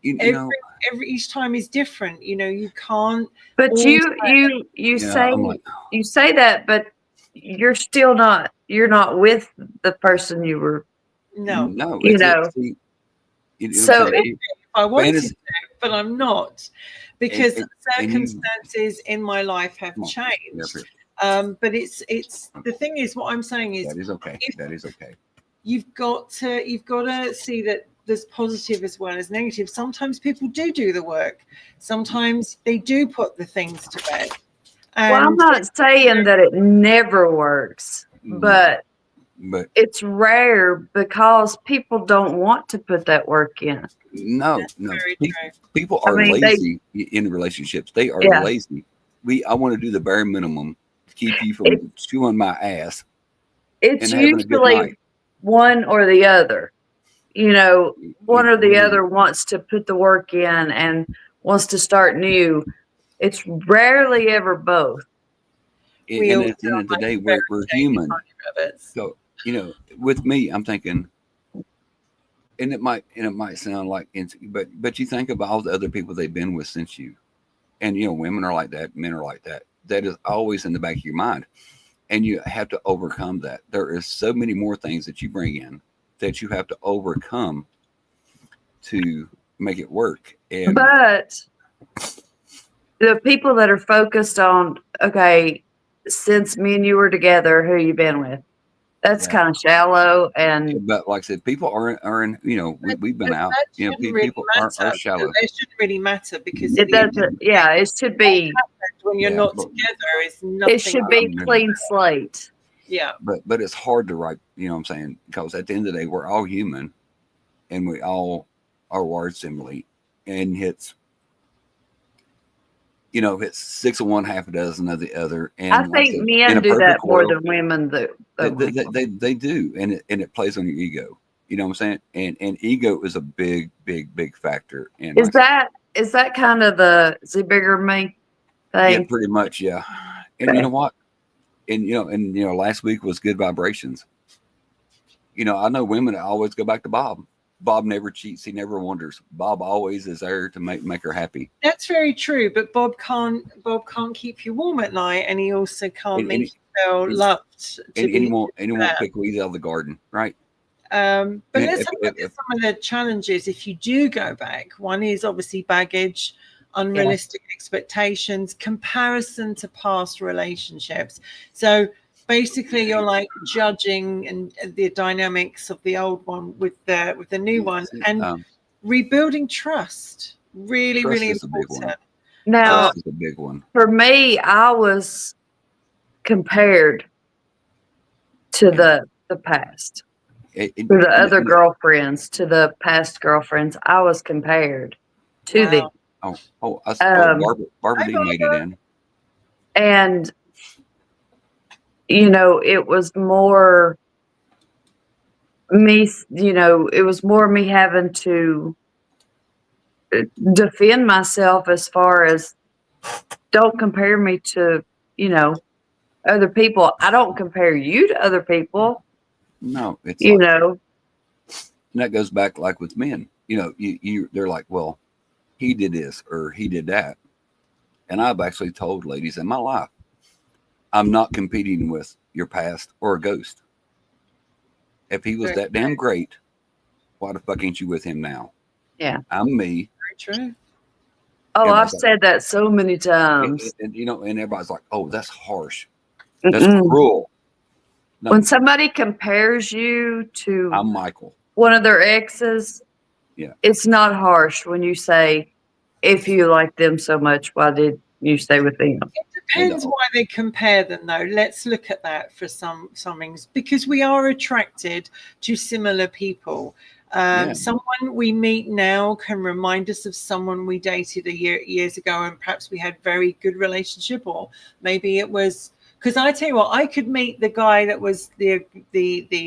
Each time is different. You can't. But you say that, but you're still not. You're not with the person you were. No. So I wanted to, but I'm not, because circumstances in my life have changed. But it's the thing is, what I'm saying is that is okay. That is okay. You've got to see that there's positive as well as negative. Sometimes people do the work. Sometimes they do put the things to bed. Well, I'm not saying that it never works, but it's rare because people don't want to put that work in. No. People are lazy in relationships. They are lazy. I want to do the bare minimum to keep you from chewing my ass. It's usually one or the other. One or the other wants to put the work in and wants to start new. It's rarely ever both. And at the end of the day, we're human. So, with me, I'm thinking, and it might sound like, but you think about all the other people they've been with since you, and women are like that, men are like that. That is always in the back of your mind, and you have to overcome that. There is so many more things that you bring in that you have to overcome to make it work. But the people that are focused on, okay, since me and you were together, who you been with? That's kind of shallow. And but like I said, people aren't we've been out. People are shallow. It shouldn't really matter because it doesn't. Yeah, it should be when you're not together. It's nothing. It should be clean slate. Yeah. But it's hard to write. What I'm saying, because at the end of the day, we're all human, and we all are wired similarly, and hits, hits 6 of one, half a dozen of the other. And I like think said, in men a do that perfect more world, than women do. they do, and it plays on your ego. You know what I'm saying? And ego is a big, big, big factor. And Is that kind of the bigger me yeah, thing? pretty much, yeah. And you know what? And last week was good vibrations. I know women that always go back to Bob. Bob never cheats. He never wonders. Bob always is there to make her happy. That's very true. But Bob can't keep you warm at night, and he also can't make you feel loved. And he won't pick weeds out of the garden, right? But let's look at some of the challenges if you do go back. One is obviously baggage, unrealistic expectations, comparison to past relationships. So basically, you're like judging and the dynamics of the old one with the new one, and rebuilding trust. Really, trust really is important. A big one. Now, trust is a big one. For me, I was compared to the past. To the other girlfriends, to the past girlfriends, I was compared to them. I saw Barbara B made it in. And, it was more me, it was more me having to defend myself as far as don't compare me to, other people. I don't compare you to other people. No, it's and that goes back like with men. They're like, well, he did this or he did that. And I've actually told ladies in my life, I'm not competing with your past or a ghost. If he was that damn great, why the fuck ain't you with him now? Yeah. I'm me. Very true. Oh, I've said that so many times. And everybody's like, oh, that's harsh. That's cruel. No, when somebody compares you to I'm Michael, one of their exes, it's not harsh when you say, if you like them so much, why did you stay with them? It depends why they compare them, though. Let's look at that for some things, because we are attracted to similar people. Someone we meet now can remind us of someone we dated years ago, and perhaps we had very good relationship, or maybe it was. Because I tell you what, I could meet the guy that was the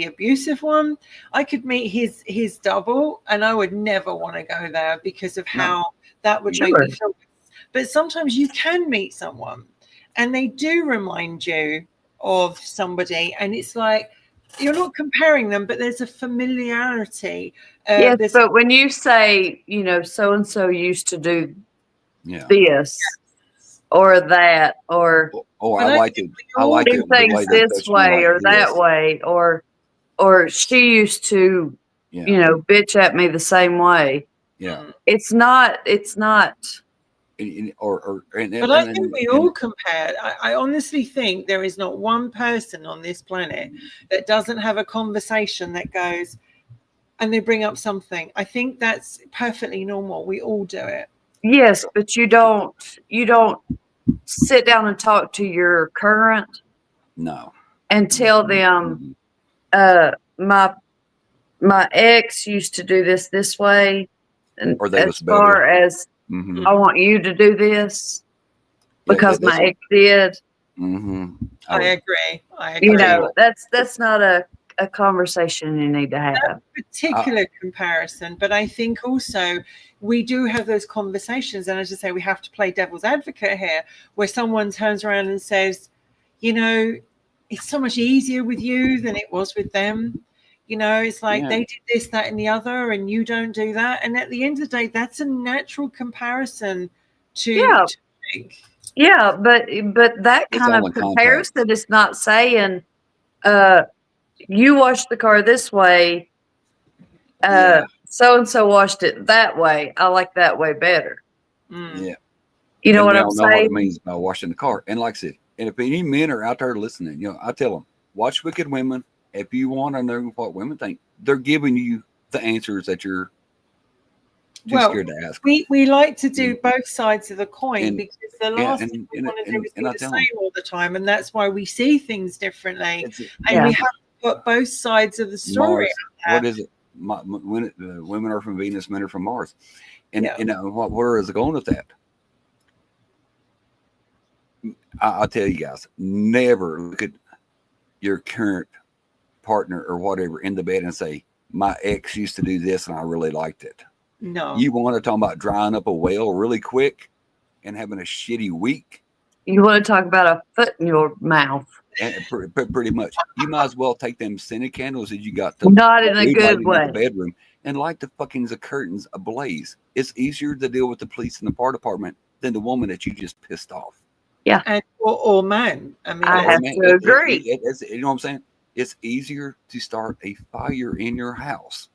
abusive one. I could meet his double, and I would never want to go there because of how that would make me feel. But sometimes you can meet someone, and they do remind you of somebody, and it's like you're not comparing them, but there's a familiarity. Yes, but when you say, so and so used to do this. Or that, or I like it. I like it things this way or that way, or she used to, bitch at me the same way. Yeah, it's not. But I think we all compare. I honestly think there is not one person on this planet that doesn't have a conversation that goes, and they bring up something. I think that's perfectly normal. We all do it. Yes, but you don't sit down and talk to your current and tell them my ex used to do this way, and as far as I want you to do this because my ex did. I agree. That's not a conversation you need to have. That particular comparison, but I think also we do have those conversations, and as I say, we have to play devil's advocate here, where someone turns around and says, it's so much easier with you than it was with them. It's like they did this, that, and the other, and you don't do that. And at the end of the day, that's a natural comparison to make. Yeah, but that kind of comparison is not saying you washed the car this way, so and so washed it that way. I like that way better. Yeah, you know what I'm saying? Know what it means about washing the car. And like I said, and if any men are out there listening, I tell them, watch Wicked Women. If you want to know what women think, they're giving you the answers that you're too scared to ask. We like to do both sides of the coin, because the last thing we want to do is be the same all the time, and that's why we see things differently. And we have to put both sides of the story. What is it? women are from Venus, men are from Mars. And Yeah. you know where is it going with that? I'll tell you guys, never look at your current partner or whatever in the bed and say, my ex used to do this and I really liked it. No. You want to talk about drying up a whale really quick and having a shitty week? You want to talk about a foot in your mouth? And pretty much, you might as well take them scented candles that you got to Not in a mood good lighting in the way. bedroom and light the fucking curtains ablaze. It's easier to deal with the police and the fire department than the woman that you just pissed off. And or man. I mean, I have Man, to agree. you know what I'm saying? It's easier to start a fire in your house.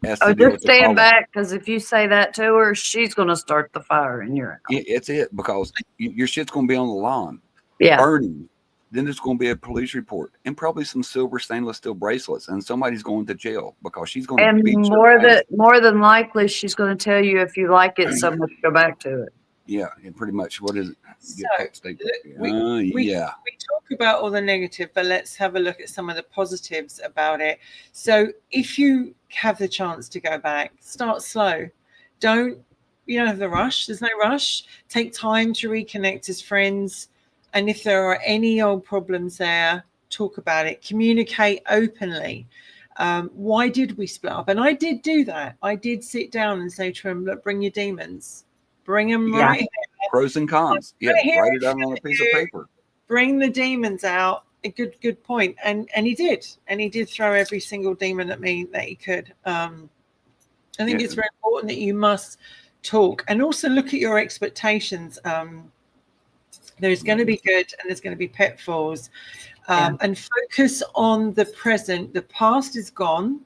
as to Oh, deal with just the stand problem. back, because if you say that to her, she's going to start the fire in your house. It's it, because your shit's going to be on the lawn, Yeah. burning. Then there's going to be a police report and probably some silver stainless steel bracelets, and somebody's going to jail because she's going to And beat more your ass. than likely, she's going to tell you if you like it so much, go back to it. Yeah, and pretty much what is it? So, Get state- we yeah. talk about all the negative, but let's have a look at some of the positives about it. So if you have the chance to go back, start slow. You don't have the rush. There's no rush. Take time to reconnect as friends. And if there are any old problems there, talk about it. Communicate openly. Why did we split up? And I did do that. I did sit down and say to him, look, bring your demons. Bring them Yeah. right here. Pros and cons. Yeah, Right here write it down on a piece of paper. Bring the demons out. A good point. And he did. And he did throw every single demon at me that he could. I think Yeah. it's very important that you must talk and also look at your expectations. There's going to be good and there's going to be pitfalls. And focus on the present. The past is gone.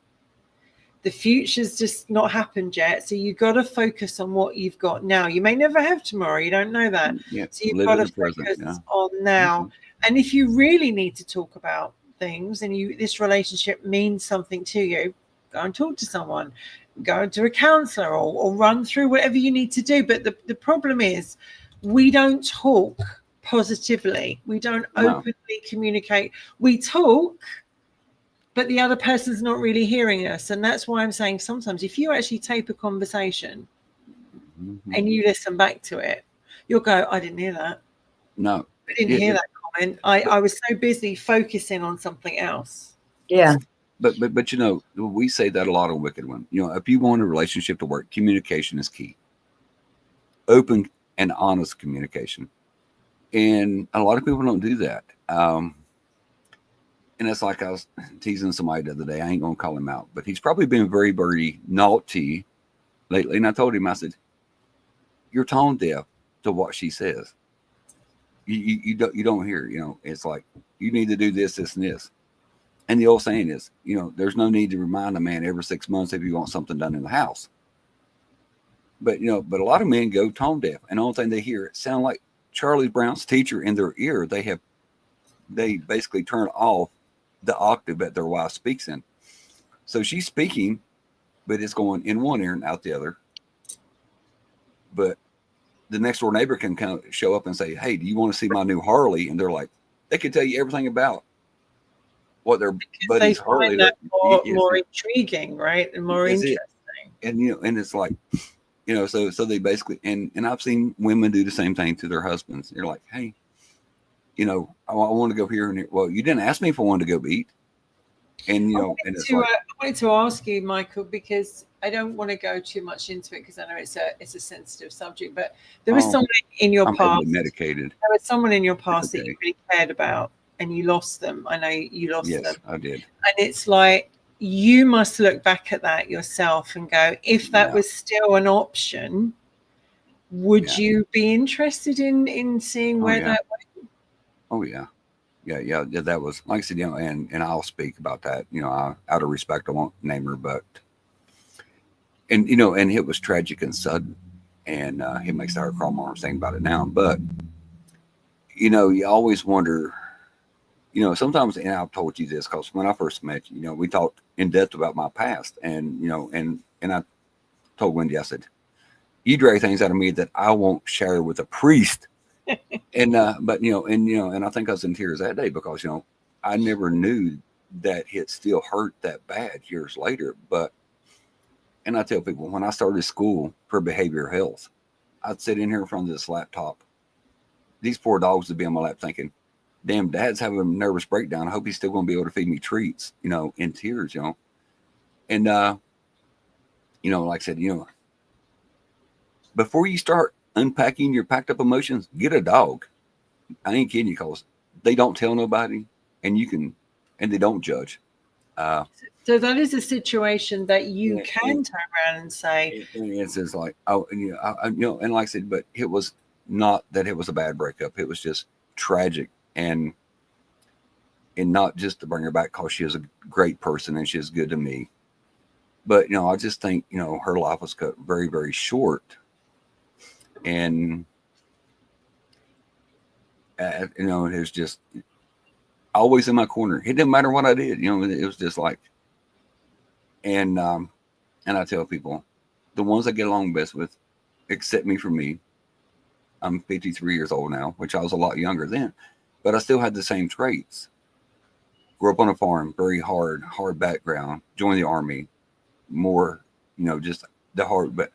The future's just not happened yet. So you've got to focus on what you've got now. You may never have tomorrow. You don't know that. Yeah, So you've live got in to the present, focus yeah. on now. And if you really need to talk about things and this relationship means something to you, go and talk to someone. Go to a counselor or run through whatever you need to do. But the problem is we don't talk positively. We don't openly communicate. We talk, but the other person's not really hearing us. And that's why I'm saying sometimes if you actually tape a conversation and you listen back to it, you'll go, I didn't hear that. No. I didn't hear that comment. I was so busy focusing on something else. Yeah. But you know, we say that a lot on Wicked One. You know, if you want a relationship to work, communication is key. Open and honest communication. And a lot of people don't do that. And it's like I was teasing somebody the other day. I ain't gonna call him out, but he's probably been very naughty lately. And I told him, I said, you're tone deaf to what she says. You don't hear, you know, it's like you need to do this, this, and this. And the old saying is, you know, there's no need to remind a man every 6 months if you want something done in the house. But you know, but a lot of men go tone deaf, and the only thing they hear it sound like Charlie Brown's teacher in their ear. They basically turn off the octave that their wife speaks in. So she's speaking, but it's going in one ear and out the other. But the next door neighbor can kind of show up and say, hey, do you want to see my new Harley? And they're like, they can tell you everything about what their buddy's They Harley find that is. more intriguing, right? And more Is it? interesting. And you know, and it's like, you know, so they basically, and I've seen women do the same thing to their husbands. They're like, hey, you know, I want to go here and here. Well, you didn't ask me if I wanted to go eat. And you know, and it's like, I wanted to ask you, Michael, because I don't want to go too much into it because I know it's a sensitive subject. But there was someone in your I'm past. probably medicated. There was someone in your past that Okay. you really cared about, and you lost them. I know you lost Yes, them, I did. and it's like you must look back at that yourself and go, if that Yeah. was still an option, would Yeah. you be interested in seeing where yeah. that went? Oh yeah. Yeah. That was, like I said, you know, and I'll speak about that, you know, out of respect, I won't name her, but, and, you know, and it was tragic and sudden, and it makes the heart crawl more saying about it now. But, you know, you always wonder, you know, sometimes, and I've told you this because when I first met you, you know, we talked in depth about my past, and, you know, and I told Wendy, I said, you drag things out of me that I won't share with a priest. And but you know, and I think I was in tears that day because, you know, I never knew that it still hurt that bad years later. And I tell people, when I started school for behavioral health, I'd sit in here in front of this laptop. These poor dogs would be on my lap thinking, damn, Dad's having a nervous breakdown. I hope he's still going to be able to feed me treats, in tears, And, like I said, before you start unpacking your packed up emotions, get a dog. I ain't kidding you, because they don't tell nobody, and they don't judge. So that is a situation that you Yeah, can turn around and say, it's just like, oh, and like I said, but it was not that it was a bad breakup. It was just tragic, and not just to bring her back because she is a great person and she is good to me. But, I just think, her life was cut very, very short. And, it was just always in my corner. It didn't matter what I did. It was just like, and I tell people, the ones I get along best with accept me for me. I'm 53 years old now, which I was a lot younger then, but I still had the same traits. Grew up on a farm, very hard background, joined the Army, more, just the hard, but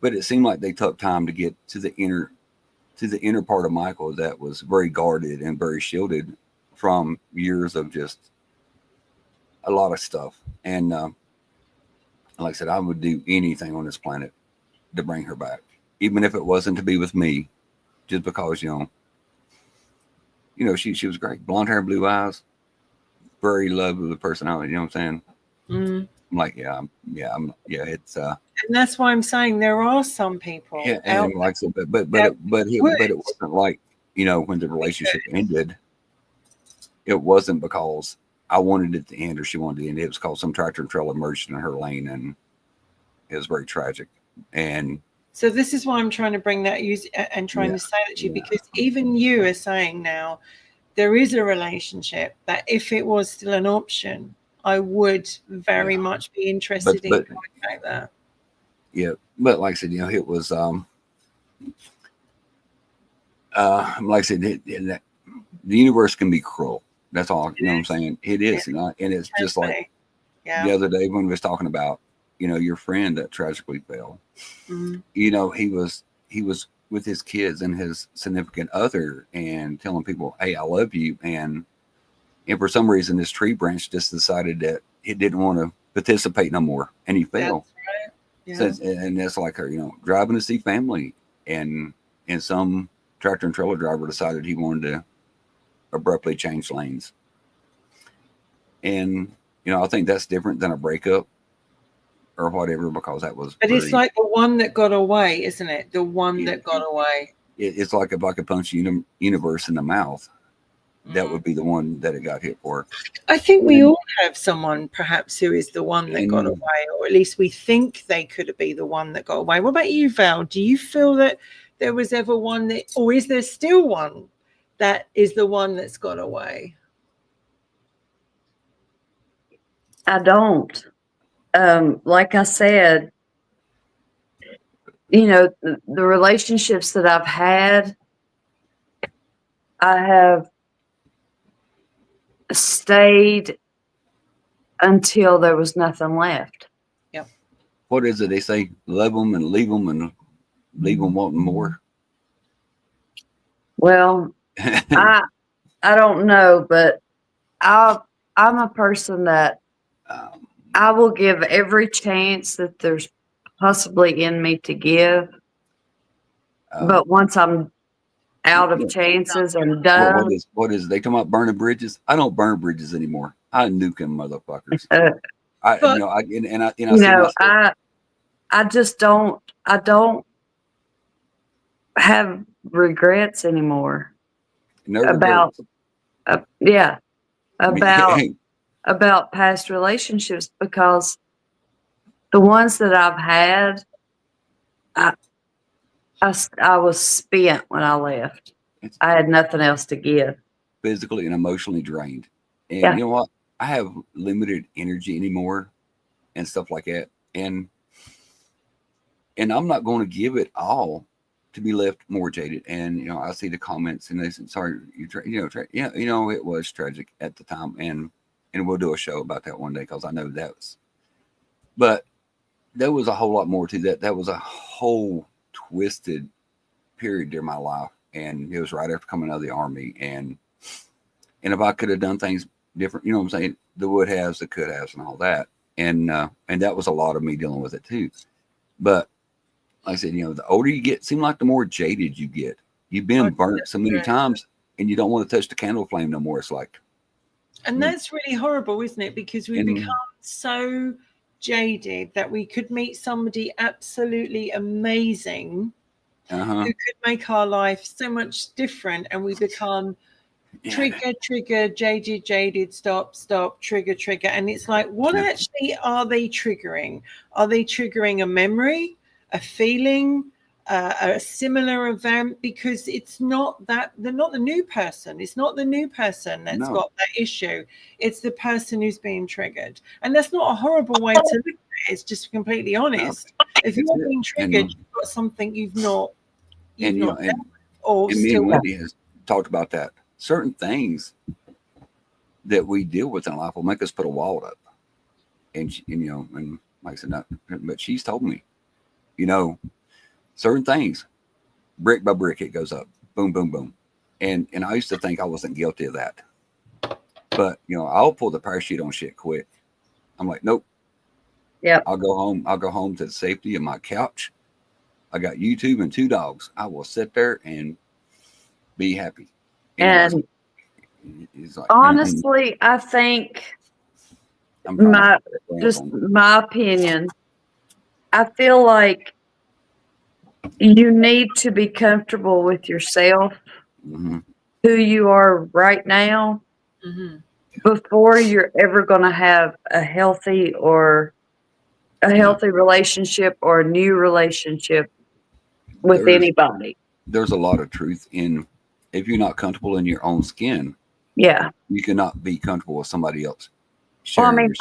it seemed like they took time to get to the inner part of Michael that was very guarded and very shielded from years of just a lot of stuff. And like I said, I would do anything on this planet to bring her back, even if it wasn't to be with me, just because, she was great. Blonde hair, blue eyes, very lovely personality. You know what I'm saying? mm. I'm like, it's And that's why I'm saying there are some people. yeah, and like I said, but it wasn't like, when the relationship ended, it wasn't because I wanted it to end or she wanted to end. It was because some tractor and trailer merged in her lane, and it was very tragic. And so this is why I'm trying to bring that use and trying to say that to you, because even you are saying now there is a relationship that if it was still an option, I would very much be interested in going like that. Yeah, but like I said, it was like I said, the universe can be cruel. That's all. You know what I'm saying? It is, and it's just like the other day when we was talking about, your friend that tragically fell. Mm. He was with his kids and his significant other, and telling people, "Hey, I love you," and for some reason, this tree branch just decided that it didn't want to participate no more, and he fell. That's right. Yeah. So, and that's like her, driving to see family, and some tractor and trailer driver decided he wanted to abruptly change lanes. And I think that's different than a breakup or whatever, because that was. But it's like the one that got away, isn't it? The one that got away. It's like if I could punch the universe in the mouth, that would be the one that it got hit for. I think we all have someone perhaps who is the one that got away, or at least we think they could be the one that got away. What about you, Val? Do you feel that there was ever one that, or is there still one that is the one that's got away? I don't. Like I said, the relationships that I've had, I have stayed until there was nothing left. Yep. What is it they say? Love them and leave them wanting more. Well, I don't know, but I'm a person that I will give every chance that there's possibly in me to give. But once I'm out of chances and done. What is they come up burning bridges? I don't burn bridges anymore. I nuke them motherfuckers. I just don't. I don't have regrets anymore about past relationships, because the ones that I've had, I was spent when I left. I had nothing else to give. Physically and emotionally drained. And you know what? I have limited energy anymore and stuff like that. And I'm not going to give it all to be left more jaded. And, I see the comments and they said, sorry, it was tragic at the time. And and we'll do a show about that one day because I know that was. But there was a whole lot more to that. That was a whole twisted period during my life, and it was right after coming out of the Army. And if I could have done things different, you know what I'm saying, the would haves, the could haves, and all that. And that was a lot of me dealing with it too. But like I said, you know, the older you get, it seems like the more jaded you get. You've been burnt so many times, and you don't want to touch the candle flame no more. It's like, and that's really horrible, isn't it? Because we become so jaded that we could meet somebody absolutely amazing who could make our life so much different, and we become trigger, jaded, stop, trigger. And it's like, what actually are they triggering? Are they triggering a memory, a feeling, a similar event? Because it's not that, they're not the new person. It's not the new person that's got that issue. It's the person who's being triggered. And that's not a horrible way to look at it. It's just completely honest. If you're being triggered, you've got something you've not or and me and Wendy has talked about that. Certain things that we deal with in life will make us put a wall up. And you know, and like I said, but she's told me, you know, certain things, brick by brick, it goes up, boom, boom, boom. And I used to think I wasn't guilty of that. But, you know, I'll pull the parachute on shit quick. I'm like, nope. Yeah. I'll go home to the safety of my couch. I got YouTube and 2 dogs. I will sit there and be happy. And like, honestly, I think my opinion, I feel like you need to be comfortable with yourself, who you are right now, before you're ever going to have a healthy relationship or a new relationship with anybody. There's a lot of truth in, if you're not comfortable in your own skin, you cannot be comfortable with somebody else. Well, I mean,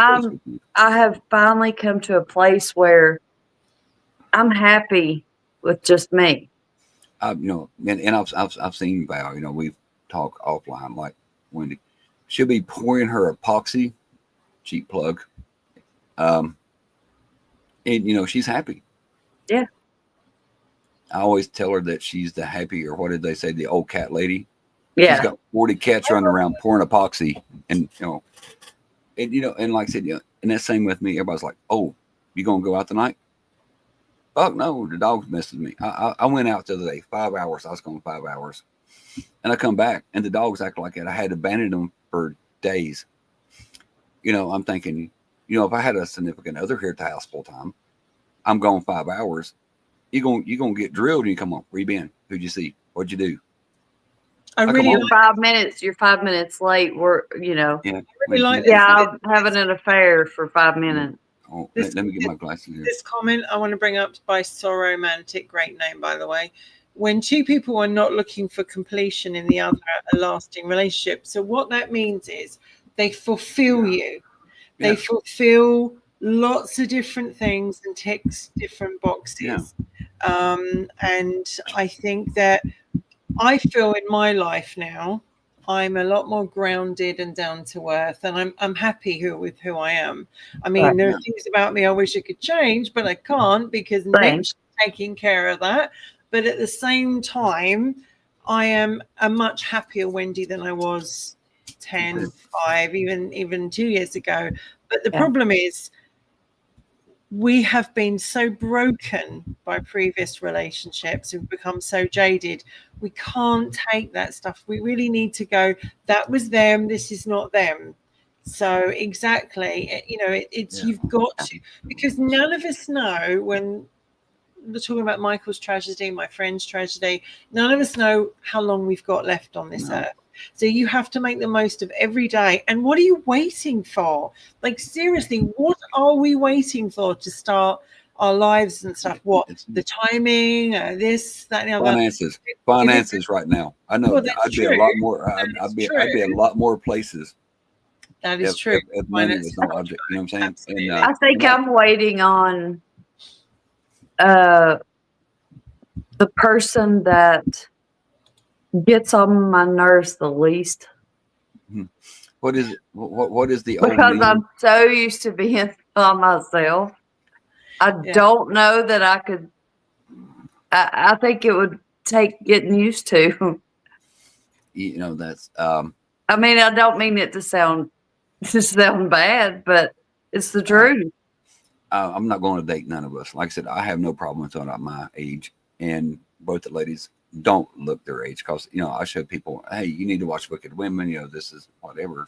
I have finally come to a place where I'm happy with just me. You know, and I've seen Val. You know, we've talked offline. Like Wendy, she'll be pouring her epoxy, cheap plug, and you know she's happy. Yeah. I always tell her that she's the happy, or what did they say, the old cat lady? Yeah. She's got 40 cats running around pouring epoxy, and and like I said, you know, and that's same with me. Everybody's like, "Oh, you gonna go out tonight?" Fuck no, the dog's messing with me. I went out the other day, 5 hours. I was gone 5 hours, and I come back, and the dogs act like it. I had abandoned them for days. You know, I'm thinking, you know, if I had a significant other here at the house full time, I'm gone 5 hours. You gonna get drilled, and you come on. Where you been? Who'd you see? What'd you do? You're 5 minutes. You're 5 minutes late. We're, you know. Yeah. I'm having an affair for 5 minutes. Oh, let me get my glasses here. This comment I want to bring up by Soromantic, great name by the way. When 2 people are not looking for completion in the other, a lasting relationship. So what that means is they fulfill you. They fulfill lots of different things and ticks different boxes. And I think that I feel in my life now, I'm a lot more grounded and down to earth, and I'm happy with who I am. I mean, there are things about me I wish I could change, but I can't because nature's taking care of that. But at the same time, I am a much happier Wendy than I was 10, 5, even 2 years ago. But the problem is, we have been so broken by previous relationships. We've become so jaded. We can't take that stuff. We really need to go, that was them. This is not them. So exactly, you know, you've got to, because none of us know, when we're talking about Michael's tragedy, my friend's tragedy, none of us know how long we've got left on this earth. So you have to make the most of every day. And what are you waiting for? Like, seriously, what are we waiting for to start our lives and stuff? What, the timing, this, that, and the other? Finances right now. I know I'd be a lot more. I'd be a lot more places. That is true. If money was no object, you know what I'm saying? And, I think I'm waiting on the person that gets on my nerves the least. What is it? What is the old Because meme? I'm so used to being by myself. I Yeah. don't know that I could. I think it would take getting used to. You know, that's I mean, I don't mean it to sound bad, but it's the truth. I'm not going to date none of us. Like I said, I have no problem with at my age, and both the ladies don't look their age because I show people, hey, you need to watch Wicked Women. This is whatever,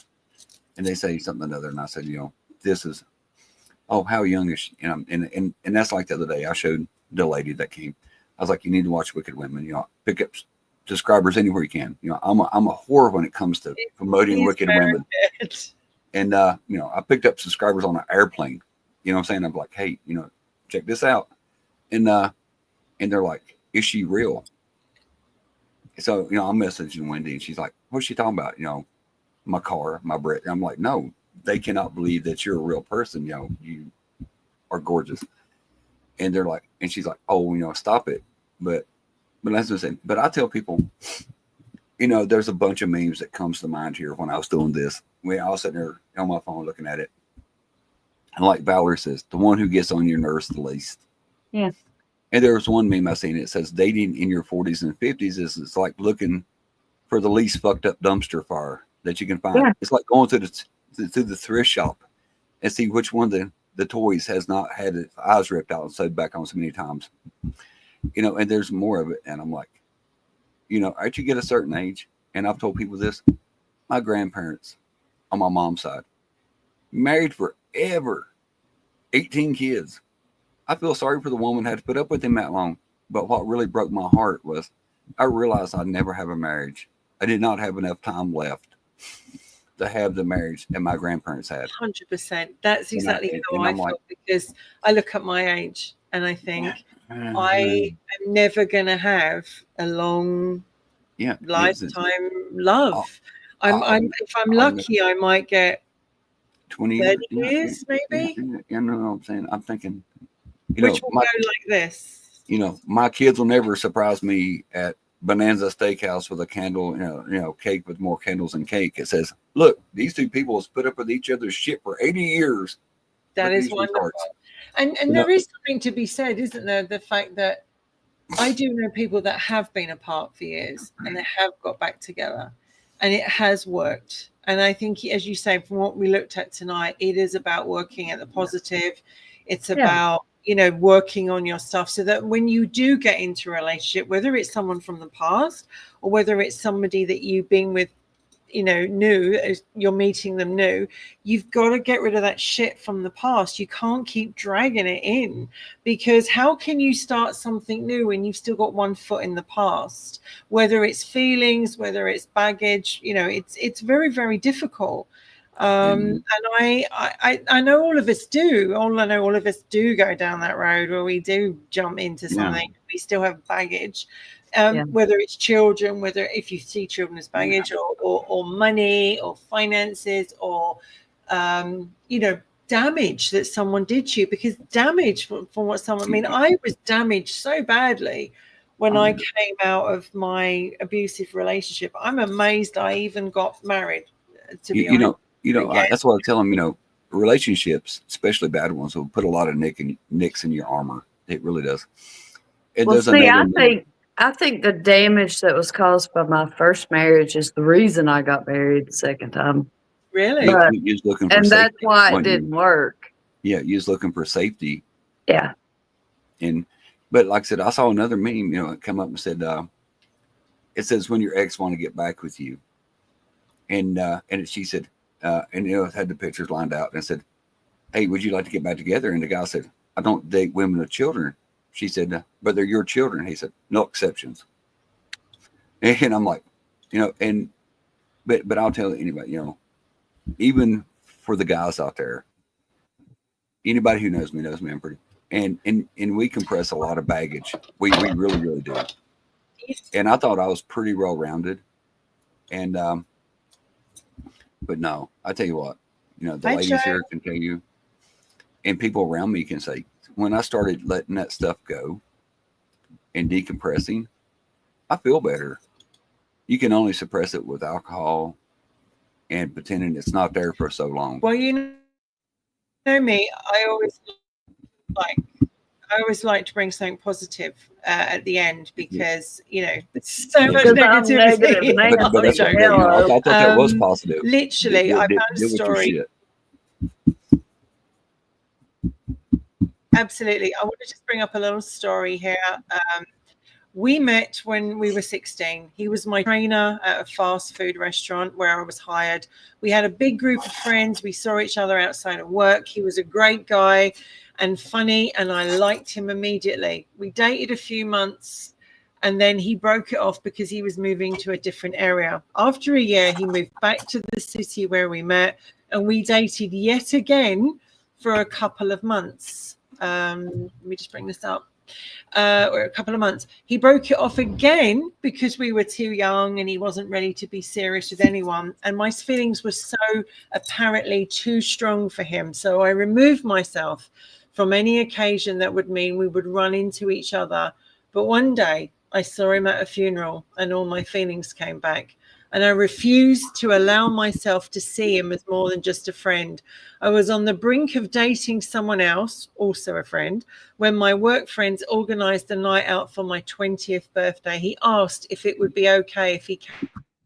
and they say something or another, and I said, this is, oh, how young is she? And that's like the other day I showed the lady that came. I was like, you need to watch Wicked Women. Pick up subscribers anywhere you can. I'm a whore when it comes to promoting He's Wicked very Women. good. And I picked up subscribers on an airplane. You know what I'm saying? I'm like, hey, check this out. And they're like, is she real? So, I'm messaging Wendy and she's like, what's she talking about? My car, my bread. I'm like, no, they cannot believe that you're a real person. You are gorgeous. And they're like, and she's like, oh, stop it. But that's what I'm saying. But I tell people, there's a bunch of memes that comes to mind here when I was doing this. I was sitting there on my phone looking at it. And like Valerie says, the one who gets on your nerves the least. Yeah. And there was one meme I seen. It says dating in your 40s and 50s it's like looking for the least fucked up dumpster fire that you can find. Yeah. It's like going to the thrift shop and see which one of the toys has not had its eyes ripped out and sewed back on so many times. And there's more of it. And I'm like, as you get a certain age, and I've told people this, my grandparents on my mom's side, married forever, 18 kids. I feel sorry for the woman who had to put up with him that long. But what really broke my heart was I realized I'd never have a marriage. I did not have enough time left to have the marriage that my grandparents had. 100%. That's exactly how I I'm feel like, because I look at my age and I think I am never going to have a long lifetime love. If I'm lucky, I might get 20 30 years, maybe. You know what I'm saying? I'm thinking, which will go like this. My kids will never surprise me at Bonanza Steakhouse with a candle, cake with more candles than cake. It says, look, these two people have put up with each other's shit for 80 years. That is wonderful. And there is something to be said, isn't there? The fact that I do know people that have been apart for years and they have got back together and it has worked. And I think, as you say, from what we looked at tonight, it is about working at the positive. It's about, working on your stuff so that when you do get into a relationship, whether it's someone from the past or whether it's somebody that you've been with, new, you're meeting them new, you've got to get rid of that shit from the past. You can't keep dragging it in because how can you start something new when you've still got one foot in the past, whether it's feelings, whether it's baggage, it's very, very difficult. And I know all of us do. I know all of us do go down that road where we do jump into something. We still have baggage. Whether it's children, whether if you see children as baggage or money or finances or, damage that someone did to you, because damage from what someone, I was damaged so badly when I came out of my abusive relationship. I'm amazed I even got married, to be honest. That's what I tell them, relationships, especially bad ones, will put a lot of nicks in your armor. It really does. I think the damage that was caused by my first marriage is the reason I got married the second time. Really? You was looking for and safety, that's why it didn't work. Yeah, you was looking for safety. Yeah. But like I said, I saw another meme, it come up and said, it says when your ex want to get back with you. And she said, it had the pictures lined out and it said, hey, would you like to get back together? And the guy said, I don't date women with children. She said, but they're your children. He said, no exceptions. And I'm like, but I'll tell anybody, even for the guys out there, anybody who knows me I'm pretty, and we compress a lot of baggage. We really, really do. And I thought I was pretty well rounded. And, but no, I tell you what, the ladies here can tell you, and people around me can say, when I started letting that stuff go and decompressing, I feel better. You can only suppress it with alcohol and pretending it's not there for so long. Well, you know me, like I always like to bring something positive at the end because there's so much Because I'm negativity. negative But that's okay. I thought that was positive. Literally, I found a Deal with your story. shit. Absolutely. I want to just bring up a little story here. We met when we were 16. He was my trainer at a fast food restaurant where I was hired. We had a big group of friends. We saw each other outside of work. He was a great guy and funny, and I liked him immediately. We dated a few months, and then he broke it off because he was moving to a different area. After a year, he moved back to the city where we met, and we dated yet again for a couple of months. Let me just bring this up. Or a couple of months. He broke it off again because we were too young and he wasn't ready to be serious with anyone. And my feelings were so apparently too strong for him. So I removed myself from any occasion that would mean we would run into each other. But one day I saw him at a funeral and all my feelings came back. And I refused to allow myself to see him as more than just a friend. I was on the brink of dating someone else, also a friend, when my work friends organized a night out for my 20th birthday. He asked if it would be okay if he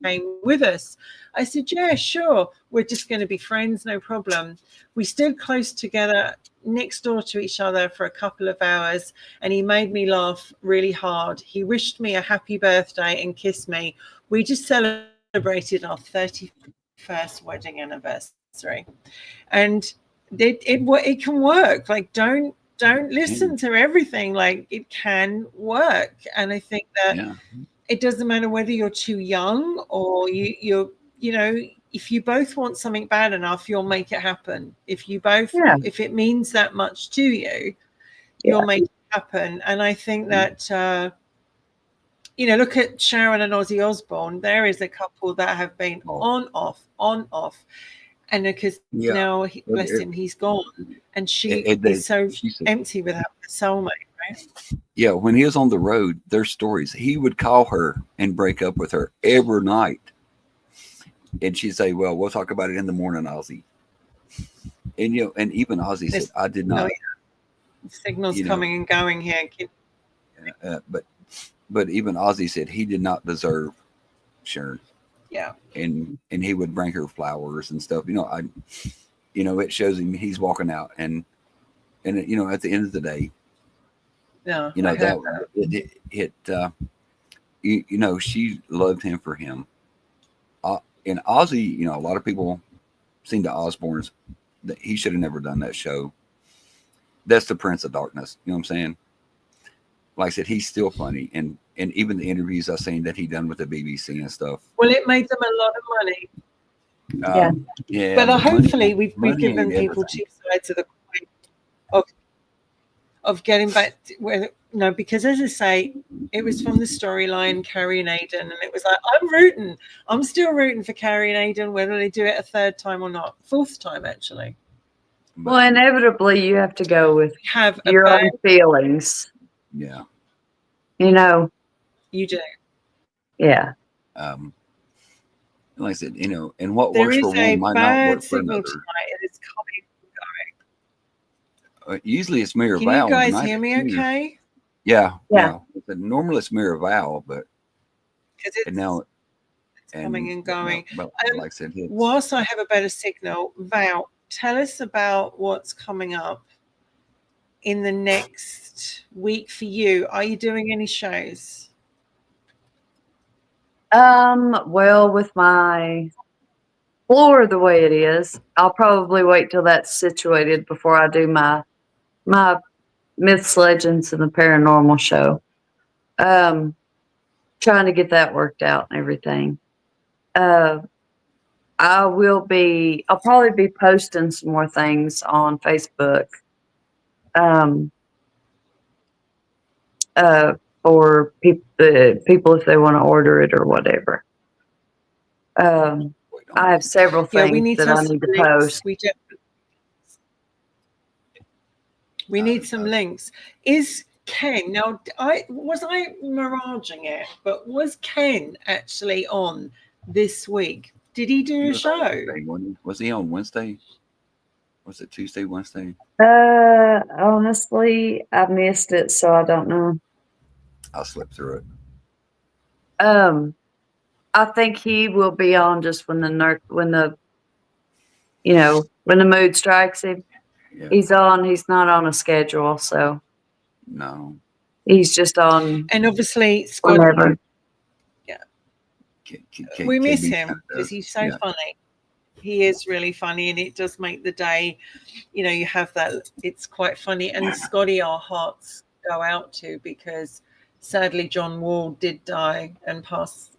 came with us. I said, yeah, sure. We're just going to be friends, no problem. We stood close together next door to each other for a couple of hours, and he made me laugh really hard. He wished me a happy birthday and kissed me. We just celebrated our 31st wedding anniversary, and it can work. Like, don't listen to everything. Like, it can work. And I think that it doesn't matter whether you're too young or you're if you both want something bad enough, you'll make it happen. If you both if it means that much to you, you'll make it happen. And I think that look at Sharon and Ozzy Osbourne. There is a couple that have been on, off. And because now, bless him, he's gone. And she is so empty without her soulmate, right? Yeah, when he was on the road, there's stories. He would call her and break up with her every night. And she'd say, well, we'll talk about it in the morning, Ozzy. And, and even Ozzy said, I did not. Signals coming and going here. But even Ozzy said he did not deserve Sharon. Yeah. And he would bring her flowers and stuff. It shows him he's walking out and at the end of the day, she loved him for him. And Ozzy, a lot of people seen the Osbournes that he should have never done that show. That's the Prince of Darkness. You know what I'm saying? Like I said, he's still funny, and even the interviews I've seen that he done with the BBC and stuff. Well, it made them a lot of money. Yeah. But hopefully, we've given people two sides of the coin of getting back to where because as I say, it was from the storyline Carrie and Aidan, and it was like I'm still rooting for Carrie and Aidan, whether they do it a third time or not, fourth time actually. Well, inevitably, you have to go with your own feelings. Yeah. You do. Yeah. Like I said, and what there works for one might not work for another. Tonight. It is coming and going. Usually it's Mirror Can Val. you guys hear me okay? Yeah. Normally it's Mirror Val, but it's coming and going. Like I said, whilst I have a better signal, Val, tell us about what's coming up in the next week for you. Are you doing any shows? Well, with my floor the way it is, I'll probably wait till that's situated before I do my Myths, Legends, and the Paranormal show. Trying to get that worked out and everything. I'll probably be posting some more things on Facebook. For people if they want to order it or whatever. I have several things that I need to post. We need some links. Is Ken now? I miraging it, but was Ken actually on this week? Did he do He a was on show? Wednesday, wasn't he? Was he on Wednesday? Was it Tuesday, Wednesday? Honestly, I missed it, so I don't know. I slept through it. I think he will be on just when the mood strikes him. Yeah. He's on. He's not on a schedule, so No. he's just on And obviously, Scott, whenever. we miss KB him kinda because does. he's so Yeah. funny. He is really funny, and it does make the day. You have that. It's quite funny, and Scotty, our hearts go out to, because sadly John Wall did die and pass.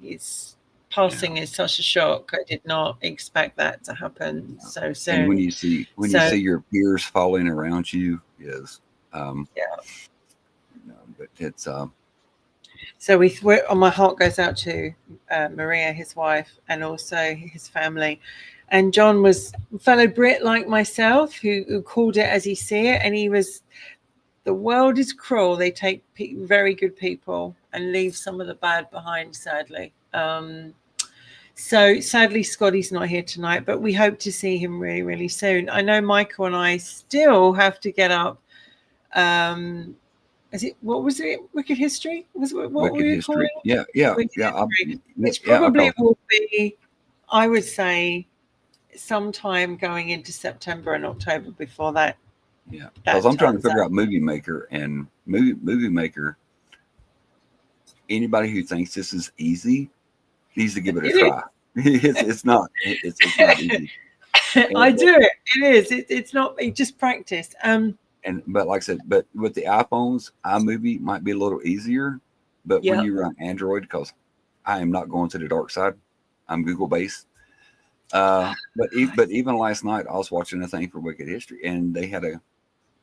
His passing is such a shock. I did not expect that to happen so soon. And when you see your peers falling around you, is but it's So my heart goes out to Maria, his wife, and also his family. And John was a fellow Brit like myself who called it as he see it. And he was, the world is cruel. They take very good people and leave some of the bad behind, sadly. So sadly, Scotty's not here tonight, but we hope to see him really, really soon. I know Michael and I still have to get up. What was it? Wicked History? Was what Wicked we were History. calling? Yeah. Which probably will be, I would say, sometime going into September and October before that. Yeah, because I'm trying to figure out Movie Maker, and Movie Maker. Anybody who thinks this is easy needs to give it a try. It's not. It's not easy. I do it. It is. It's not. Just practice. But like I said, but with the iPhones, iMovie might be a little easier. But when you run Android, because I am not going to the dark side, I'm Google based. But even last night, I was watching a thing for Wicked History, and they had a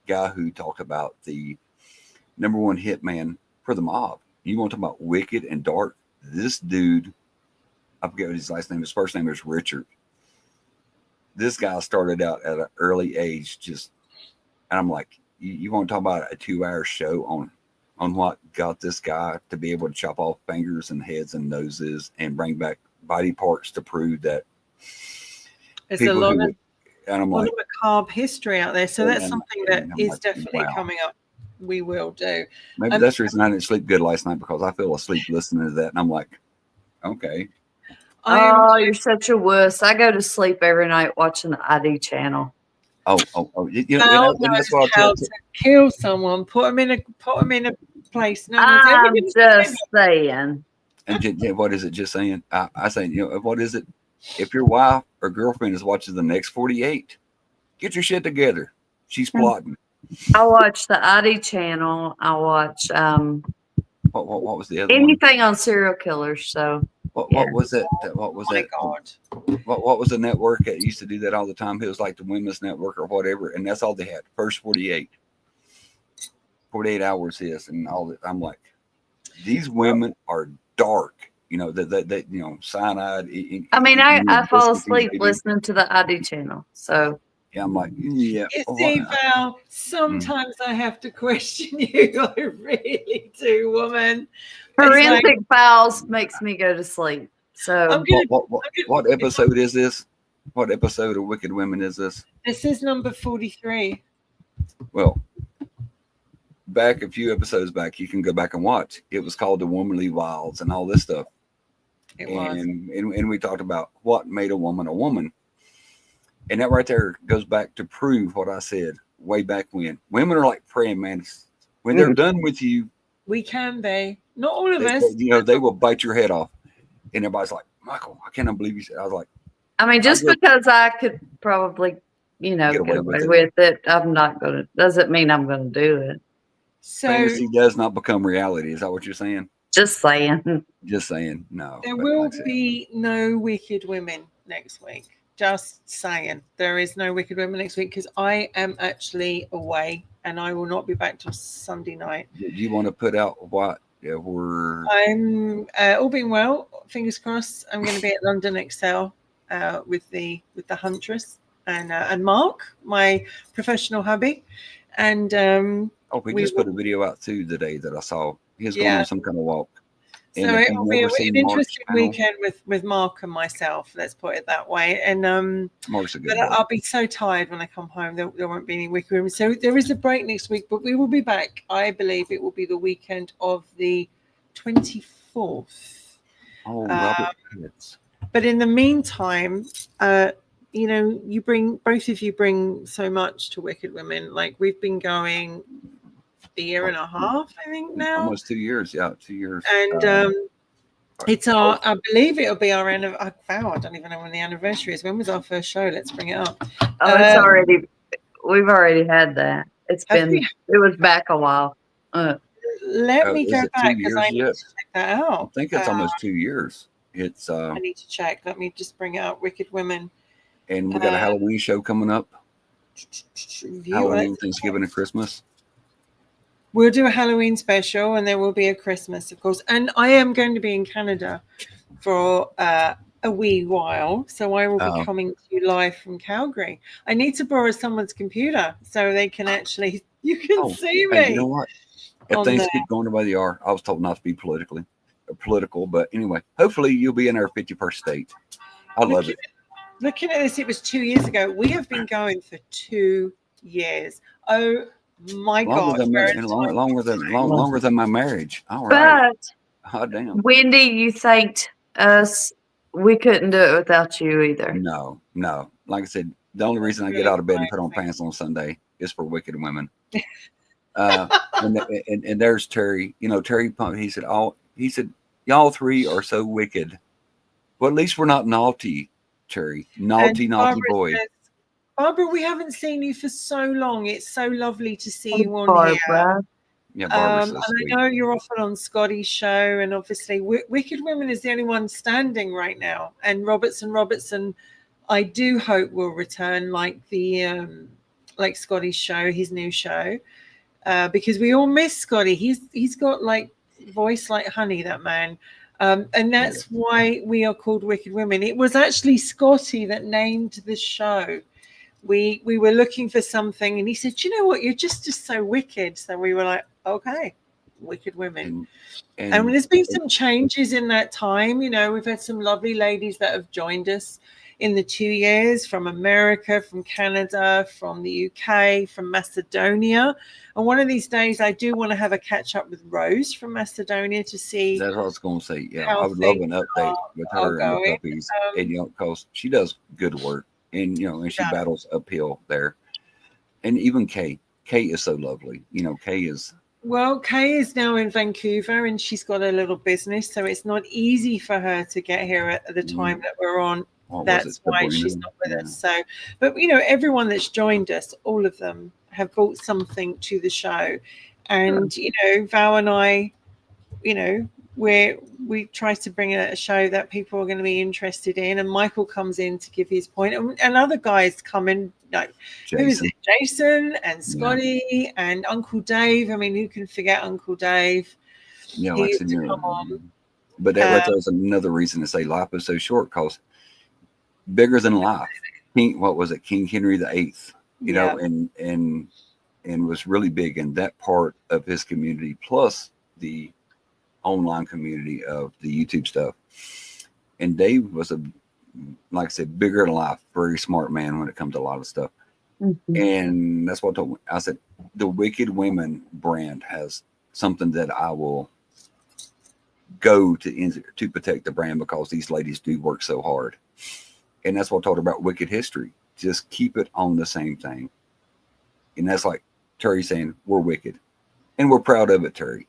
guy who talked about the #1 hitman for the mob. You want to talk about wicked and dark? This dude, I forget what his last name. His first name is Richard. This guy started out at an early age, and I'm like, you want to talk about a 2-hour show on what got this guy to be able to chop off fingers and heads and noses and bring back body parts to prove that there's a lot of like, macabre history out there. So that's something that is definitely coming up. We will do. Maybe that's the reason I didn't sleep good last night, because I fell asleep listening to that, and I'm like, okay. Oh, you're such a wuss. I go to sleep every night watching the ID channel. Oh! That's what how to kill someone. Put them in a place. No one's I'm ever just saying. And what is it? Just saying. I say, what is it? If your wife or girlfriend is watching the next 48, get your shit together. She's plotting. I watch the ID channel. I watch what was the other anything on serial killers. So what was it? What was it? God. What was the network that used to do that all the time? It was like the Women's Network or whatever, and that's all they had. First 48 hours is, and all that. I'm like, these women are dark. That cyanide. I mean, I fall asleep listening to the ID channel. So yeah, I'm like, yeah. See, Val, sometimes I have to question you. I really do, woman. Forensic Files makes me go to sleep. So what episode is this? What episode of Wicked Women is this? This is number 43. Well, back a few episodes back, you can go back and watch. It was called The Womanly Wilds and all this stuff. It was. And we talked about what made a woman a woman. And that right there goes back to prove what I said way back when. Women are like praying mantis. When they're done with you, we can be. Not all of us. They will bite your head off. And everybody's like, Michael, I cannot believe you said. I was like, I mean, just because I could probably, get away with it, I'm not going to, doesn't mean I'm going to do it. So fantasy does not become reality. Is that what you're saying? Just saying. Just saying. No. There will be no wicked women next week. Just saying. There is no wicked women next week because I am actually away and I will not be back till Sunday night. Do you want to put out what? Yeah, I'm all being well. Fingers crossed. I'm going to be at London Excel with the Huntress and Mark, my professional hubby, and we just put a video out too today that I saw. He was going on some kind of walk. So And if you've it'll be never an seen Mark's interesting channel, weekend with Mark and myself. Let's put it that way. And Mark's a good but boy. I'll be so tired when I come home. There won't be any Wicked Women. So there is a break next week, but we will be back. I believe it will be the weekend of the 24th. Oh, Robert Pitts. But in the meantime, you know, both of you bring so much to Wicked Women. Like we've been going a year and a half, I think now. Almost 2 years. Yeah, 2 years. And it's our, I believe it'll be our wow, I don't even know when the anniversary is. When was our first show? Let's bring it up. Oh, we've already had that. It was back a while. Let me is go it 2 back because I years need yet? to check that out. I think it's almost 2 years. It's I need to check. Let me just bring it up. Wicked Women. and we got a Halloween show coming up. Halloween, Let's- Thanksgiving, and Christmas. We'll do a Halloween special, and there will be a Christmas, of course. And I am going to be in Canada for a wee while, so I will be coming to you live from Calgary. I need to borrow someone's computer so they can actually you can see me. Hey, you know what? If on things there. keep going the way they are, I was told not to be political, but anyway, hopefully you'll be in our 51st state. I love it. Looking at this, it was 2 years ago. We have been going for 2 years. Oh my God! Longer than my marriage. All right. But Hot damn. Wendy, you thanked us. We couldn't do it without you either. No. Like I said, the only reason I get out of bed and put on pants on Sunday is for Wicked Women. And there's Terry. You know, Terry Pump. He said, y'all three are so wicked. Well, at least we're not naughty, Terry. Naughty boy. Says, Barbara, we haven't seen you for so long. It's so lovely to see you on Barbara. Yeah, Barbara's so and sweet. I know you're often on Scotty's show, and obviously Wicked Women is the only one standing right now. And Robertson, I do hope will return like the like Scotty's show, his new show, because we all miss Scotty. He's got like voice like honey, that man. And that's why we are called Wicked Women. It was actually Scotty that named the show. We were looking for something, and he said, "You know what? You're just so wicked." So we were like, "Okay, Wicked Women." And there's been some changes in that time. You know, we've had some lovely ladies that have joined us in the 2 years from America, from Canada, from the UK, from Macedonia. And one of these days, I do want to have a catch up with Rose from Macedonia to see. That's what I was going to say. Yeah, I would love an update with her and the puppies, and because she does good work, and and she battles uphill there. And even Kay is so lovely. Kay is. Well, Kay is now in Vancouver, and she's got a little business, so it's not easy for her to get here at the time that we're on. That's why she's not with us. So, but everyone that's joined us, all of them have brought something to the show, and Val and I, we try to bring a show that people are going to be interested in, and Michael comes in to give his point, and other guys come in like Jason and Scotty and Uncle Dave. I mean, who can forget Uncle Dave? Yeah, like I said, come on. But that was another reason to say life is so short, because bigger than life. What was it? King Henry VIII, and was really big in that part of his community, plus the online community of the YouTube stuff. And Dave was like I said, bigger than life, very smart man when it comes to a lot of stuff. Mm-hmm. And that's what I told me. I said, the Wicked Women brand has something that I will go to protect the brand, because these ladies do work so hard. And that's what I told her about Wicked History. Just keep it on the same thing. And that's like Terry saying, we're wicked. And we're proud of it, Terry.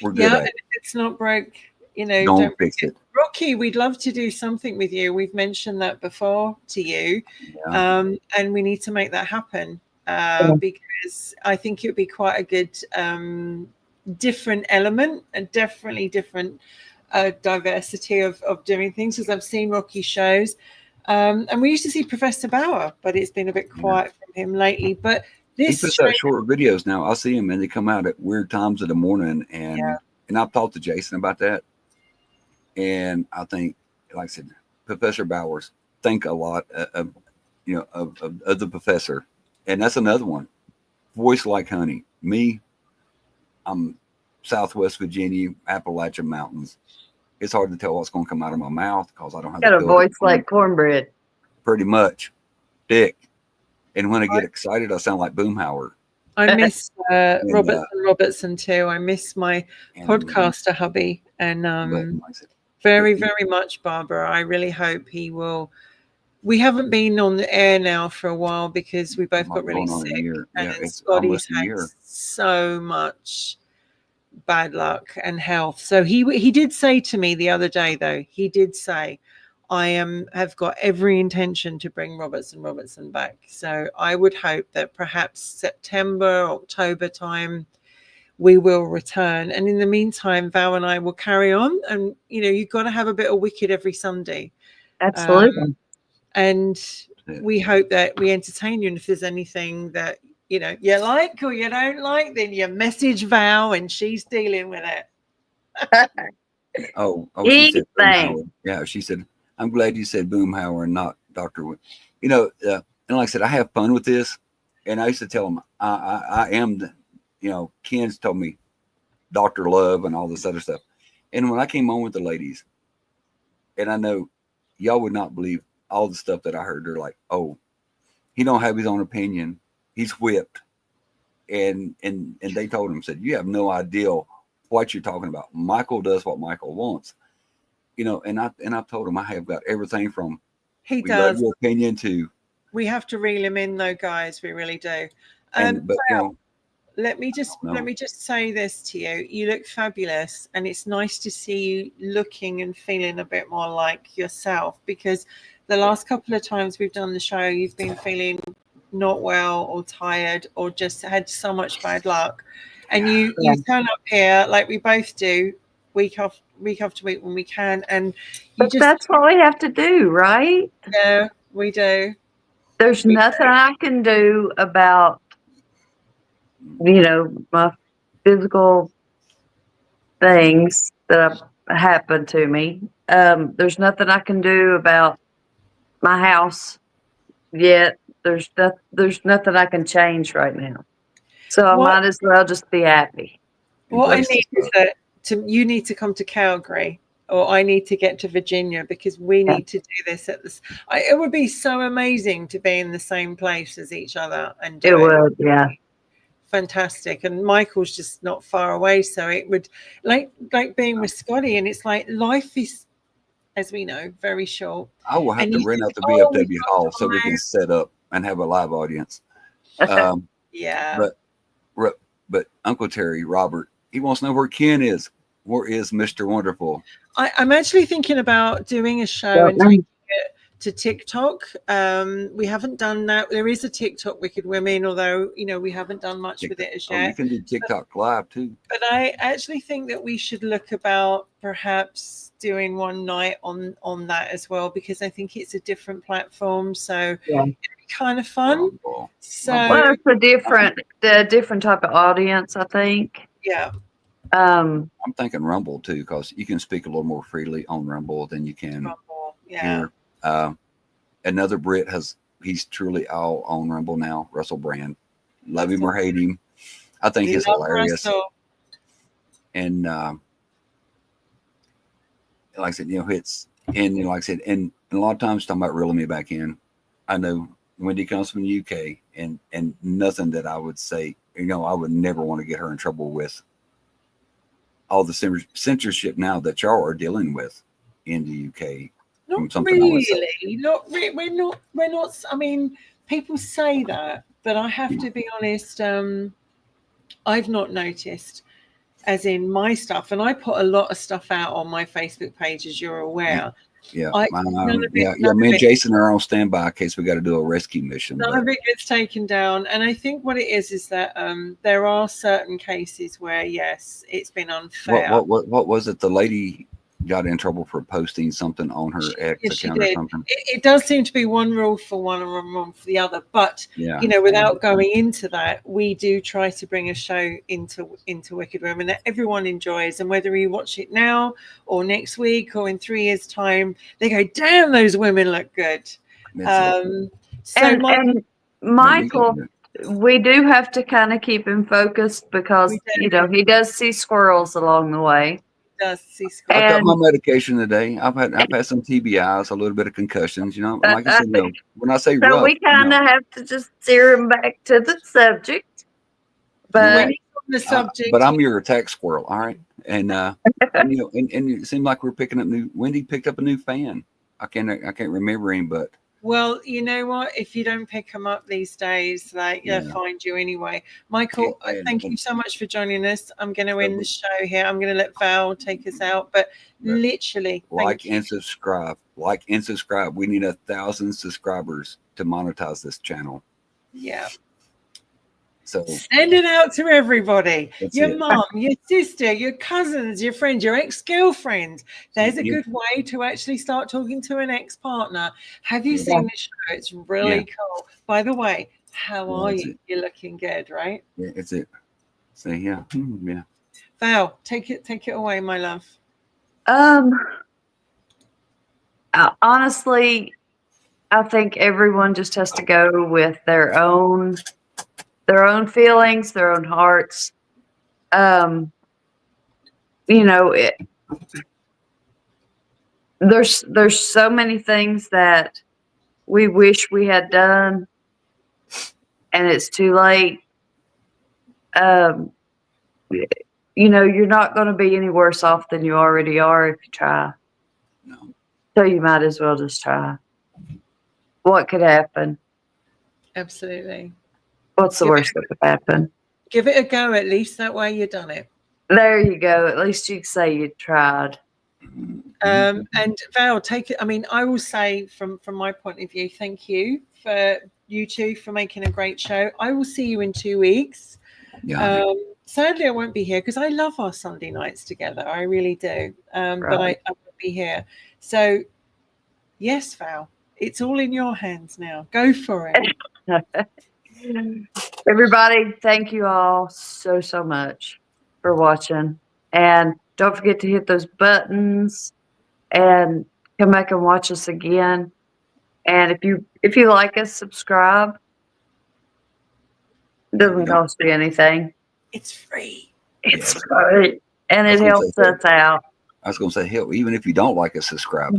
We're good at it. If it's not broke, don't fix it. Rocky, we'd love to do something with you. We've mentioned that before to you. And we need to make that happen, because I think it would be quite a good different element, and definitely different diversity of doing things, because I've seen Rocky shows. And we used to see Professor Bauer, but it's been a bit quiet from him lately. But he puts out short videos now. I see him, and they come out at weird times of the morning. And I've talked to Jason about that. And I think, like I said, Professor Bowers think a lot of the professor. And that's another one. Voice like honey. Me, I'm Southwest Virginia, Appalachian Mountains. It's hard to tell what's going to come out of my mouth because I don't have Got the a ability voice like cornbread. pretty much thick. And when I get excited, I sound like Boomhauer. I miss Robertson too. I miss my And, podcaster hubby, and but like I said, very, very much, Barbara. I really hope he will. We haven't been on the air now for a while because we both got really going on a sick, year. Yeah, and it's Scotty's almost a had year. so much bad luck and health. So he did say to me the other day, though, he did say, I have got every intention to bring Robertson back. So I would hope that perhaps September, October time, we will return. And in the meantime, Val and I will carry on. And, you know, you've got to have a bit of Wicked every Sunday. Absolutely. And we hope that we entertain you. And if there's anything that, you know, you like or you don't like, then you message Val and she's dealing with it. She said Boomhauer. Yeah, she said, I'm glad you said Boomhauer and not Dr. You know, and like I said, I have fun with this. And I used to tell them, I am the, you know, Ken's told me Dr. Love and all this other stuff. And when I came on with the ladies, and I know y'all would not believe all the stuff that I heard. They're like, oh, he don't have his own opinion. He's whipped. And they told him, said, you have no idea what you're talking about. Michael does what Michael wants. You know, and I've told him I have got everything from he we does love your opinion to we have to reel him in though, guys. We really do. but you know, let me just say this to you. You look fabulous, and it's nice to see you looking and feeling a bit more like yourself, because the last couple of times we've done the show, you've been feeling not well or tired or just had so much bad luck. And you turn up here like we both do, week after week when we can, and that's what we have to do, right? Yeah, we do. There's nothing I can do about, you know, my physical things that have happened to me. There's nothing I can do about my house yet. There's nothing I can change right now. So I might as well just be happy. What I need is that you need to come to Calgary, or I need to get to Virginia, because we need to do this at this. It would be so amazing to be in the same place as each other and do it. It would, yeah. Fantastic. And Michael's just not far away, so it would like being with Scotty, and it's like life is, as we know, very short. I will have to rent out the VFW hall so we can set up and have a live audience. Yeah. But Uncle Terry, Robert, he wants to know where Ken is. Where is Mr. Wonderful? I'm actually thinking about doing a show and taking it to TikTok. We haven't done that. There is a TikTok Wicked Women, although, you know, we haven't done much with it as yet. You can do TikTok live too. But I actually think that we should look about perhaps doing one night on that as well, because I think it's a different platform. So it'd be kind of fun. It's a different type of audience, I think. Yeah. I'm thinking Rumble too, because you can speak a little more freely on Rumble than you can here. Another Brit he's truly all on Rumble now. Russell Brand, love him or hate him, I think he's hilarious. Russell. And like I said, you know, like I said, and a lot of times talking about reeling me back in. I know Wendy comes from the UK, and nothing that I would say, you know, I would never want to get her in trouble with all the censorship now that y'all are dealing with in the UK. Not really. We're not. I mean, people say that, but I have to be honest. I've not noticed, as in my stuff, and I put a lot of stuff out on my Facebook page, as you're aware. Yeah, me and Jason are on standby in case we got to do a rescue mission. None of it gets taken down, and I think what it is that there are certain cases where yes, it's been unfair. What was it? The lady got in trouble for posting something on her ex account or something. It does seem to be one rule for one and one rule for the other, but you know, without going into that, we do try to bring a show into Wicked Women that everyone enjoys, and whether you watch it now or next week or in 3 years' time, they go, "Damn, those women look good." And Michael, we do have to kind of keep him focused because, We do. you know, he does see squirrels along the way. Does see I Scott. took And my medication today. I've had some TBIs, a little bit of concussions. You know, and like I said, when I say so rough, we kind of have to just steer him back to the subject. When But he's on the subject, but I'm your attack squirrel, all right. And you know, and it seemed like we're picking up new. Wendy picked up a new fan. I can't remember him, but well, you know what? If you don't pick them up these days, like they'll Yeah. find you anyway. Michael, thank you so much for joining us. I'm going to end the show here. I'm going to let Val take us out, but literally, like and subscribe. Like and subscribe. We need 1,000 subscribers to monetize this channel. Yeah. So Send it out to everybody. That's Your it. mom, your sister, your cousins, your friends, your ex-girlfriend. There's a Yeah. good way to actually start talking to an ex-partner. Have you seen the show? It's really cool. By the way, how are that's you? it. You're looking good, right? Yeah, it's it. So yeah. Val, take it away, my love. Honestly, I think everyone just has to go with their own feelings, their own hearts. You know, there's so many things that we wish we had done, and it's too late. You know, you're not going to be any worse off than you already are if you try. No. So you might as well just try. What could happen? Absolutely. What's the worst that could happen? Give it a go at least. That way you've done it. There you go. At least you can say you tried. And Val, take it. I mean, I will say from my point of view, thank you for you two for making a great show. I will see you in 2 weeks. Yeah. Sadly, I won't be here because I love our Sunday nights together. I really do. But I won't be here. So, yes, Val, it's all in your hands now. Go for it. Everybody, thank you all so much for watching. And don't forget to hit those buttons and come back and watch us again. And if you like us, subscribe. It doesn't cost you anything. It's free. It's free. And it helps us out. I was going to say, hell, even if you don't like us, subscribe.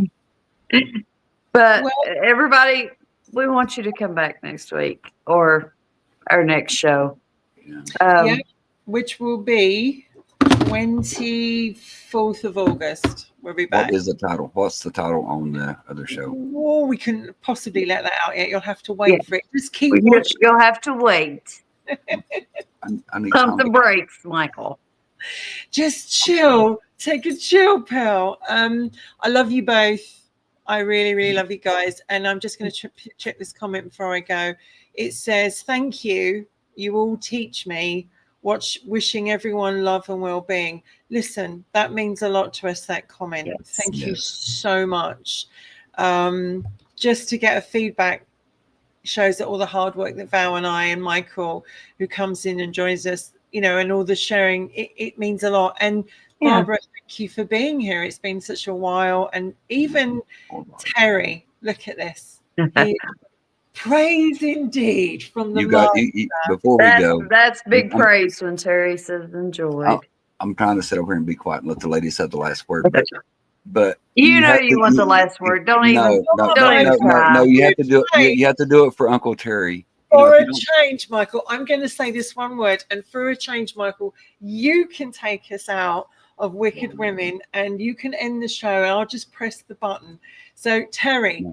But everybody, we want you to come back next week or our next show. Which will be 24th of August. We'll be back. What is the title? What's the title on the other show? Oh, we couldn't possibly let that out yet. You'll have to wait for it. Just keep watching. You'll have to wait. I need Pump the brakes, Michael. Just chill. Take a chill pill. I love you both. I really love you guys. And I'm just going to check this comment before I go. It says, thank you. You all teach me. Wishing everyone love and well-being. Listen, that means a lot to us, that comment. Yes. Thank you so much. Just to get a feedback shows that all the hard work that Val and I and Michael, who comes in and joins us, you know, and all the sharing, it means a lot. And Barbara, thank you for being here. It's been such a while. And even Terry, look at this. Praise indeed from the before we go. That's big praise when Terry says enjoyed. I'm trying to sit over here and be quiet and let the ladies have the last word. But you want the last word. Don't even try. No, you have to do it. You have to do it for Uncle Terry. For a change, Michael, I'm going to say this one word. And for a change, Michael, you can take us out of Wicked Women and you can end the show. And I'll just press the button. So, Terry,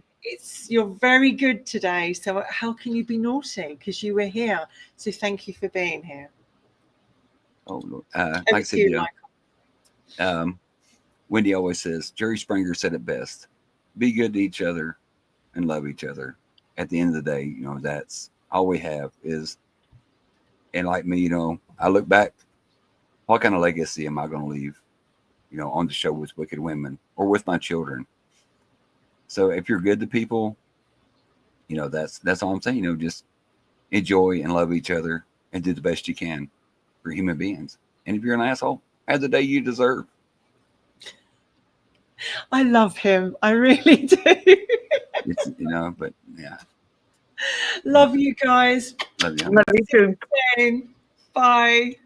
you're very good today. So how can you be naughty? Because you were here. So thank you for being here. Oh, Lord. Like I said, Wendy always says, Jerry Springer said it best. Be good to each other and love each other. At the end of the day, you know, that's all we have is, and like me, you know, I look back, what kind of legacy am I going to leave, you know, on the show with Wicked Women or with my children? So if you're good to people, you know, that's all I'm saying, you know, just enjoy and love each other and do the best you can for human beings. And if you're an asshole, have the day you deserve. I love him. I really do. It's, you know, but yeah. Love you guys. Love you. Love you too. Bye.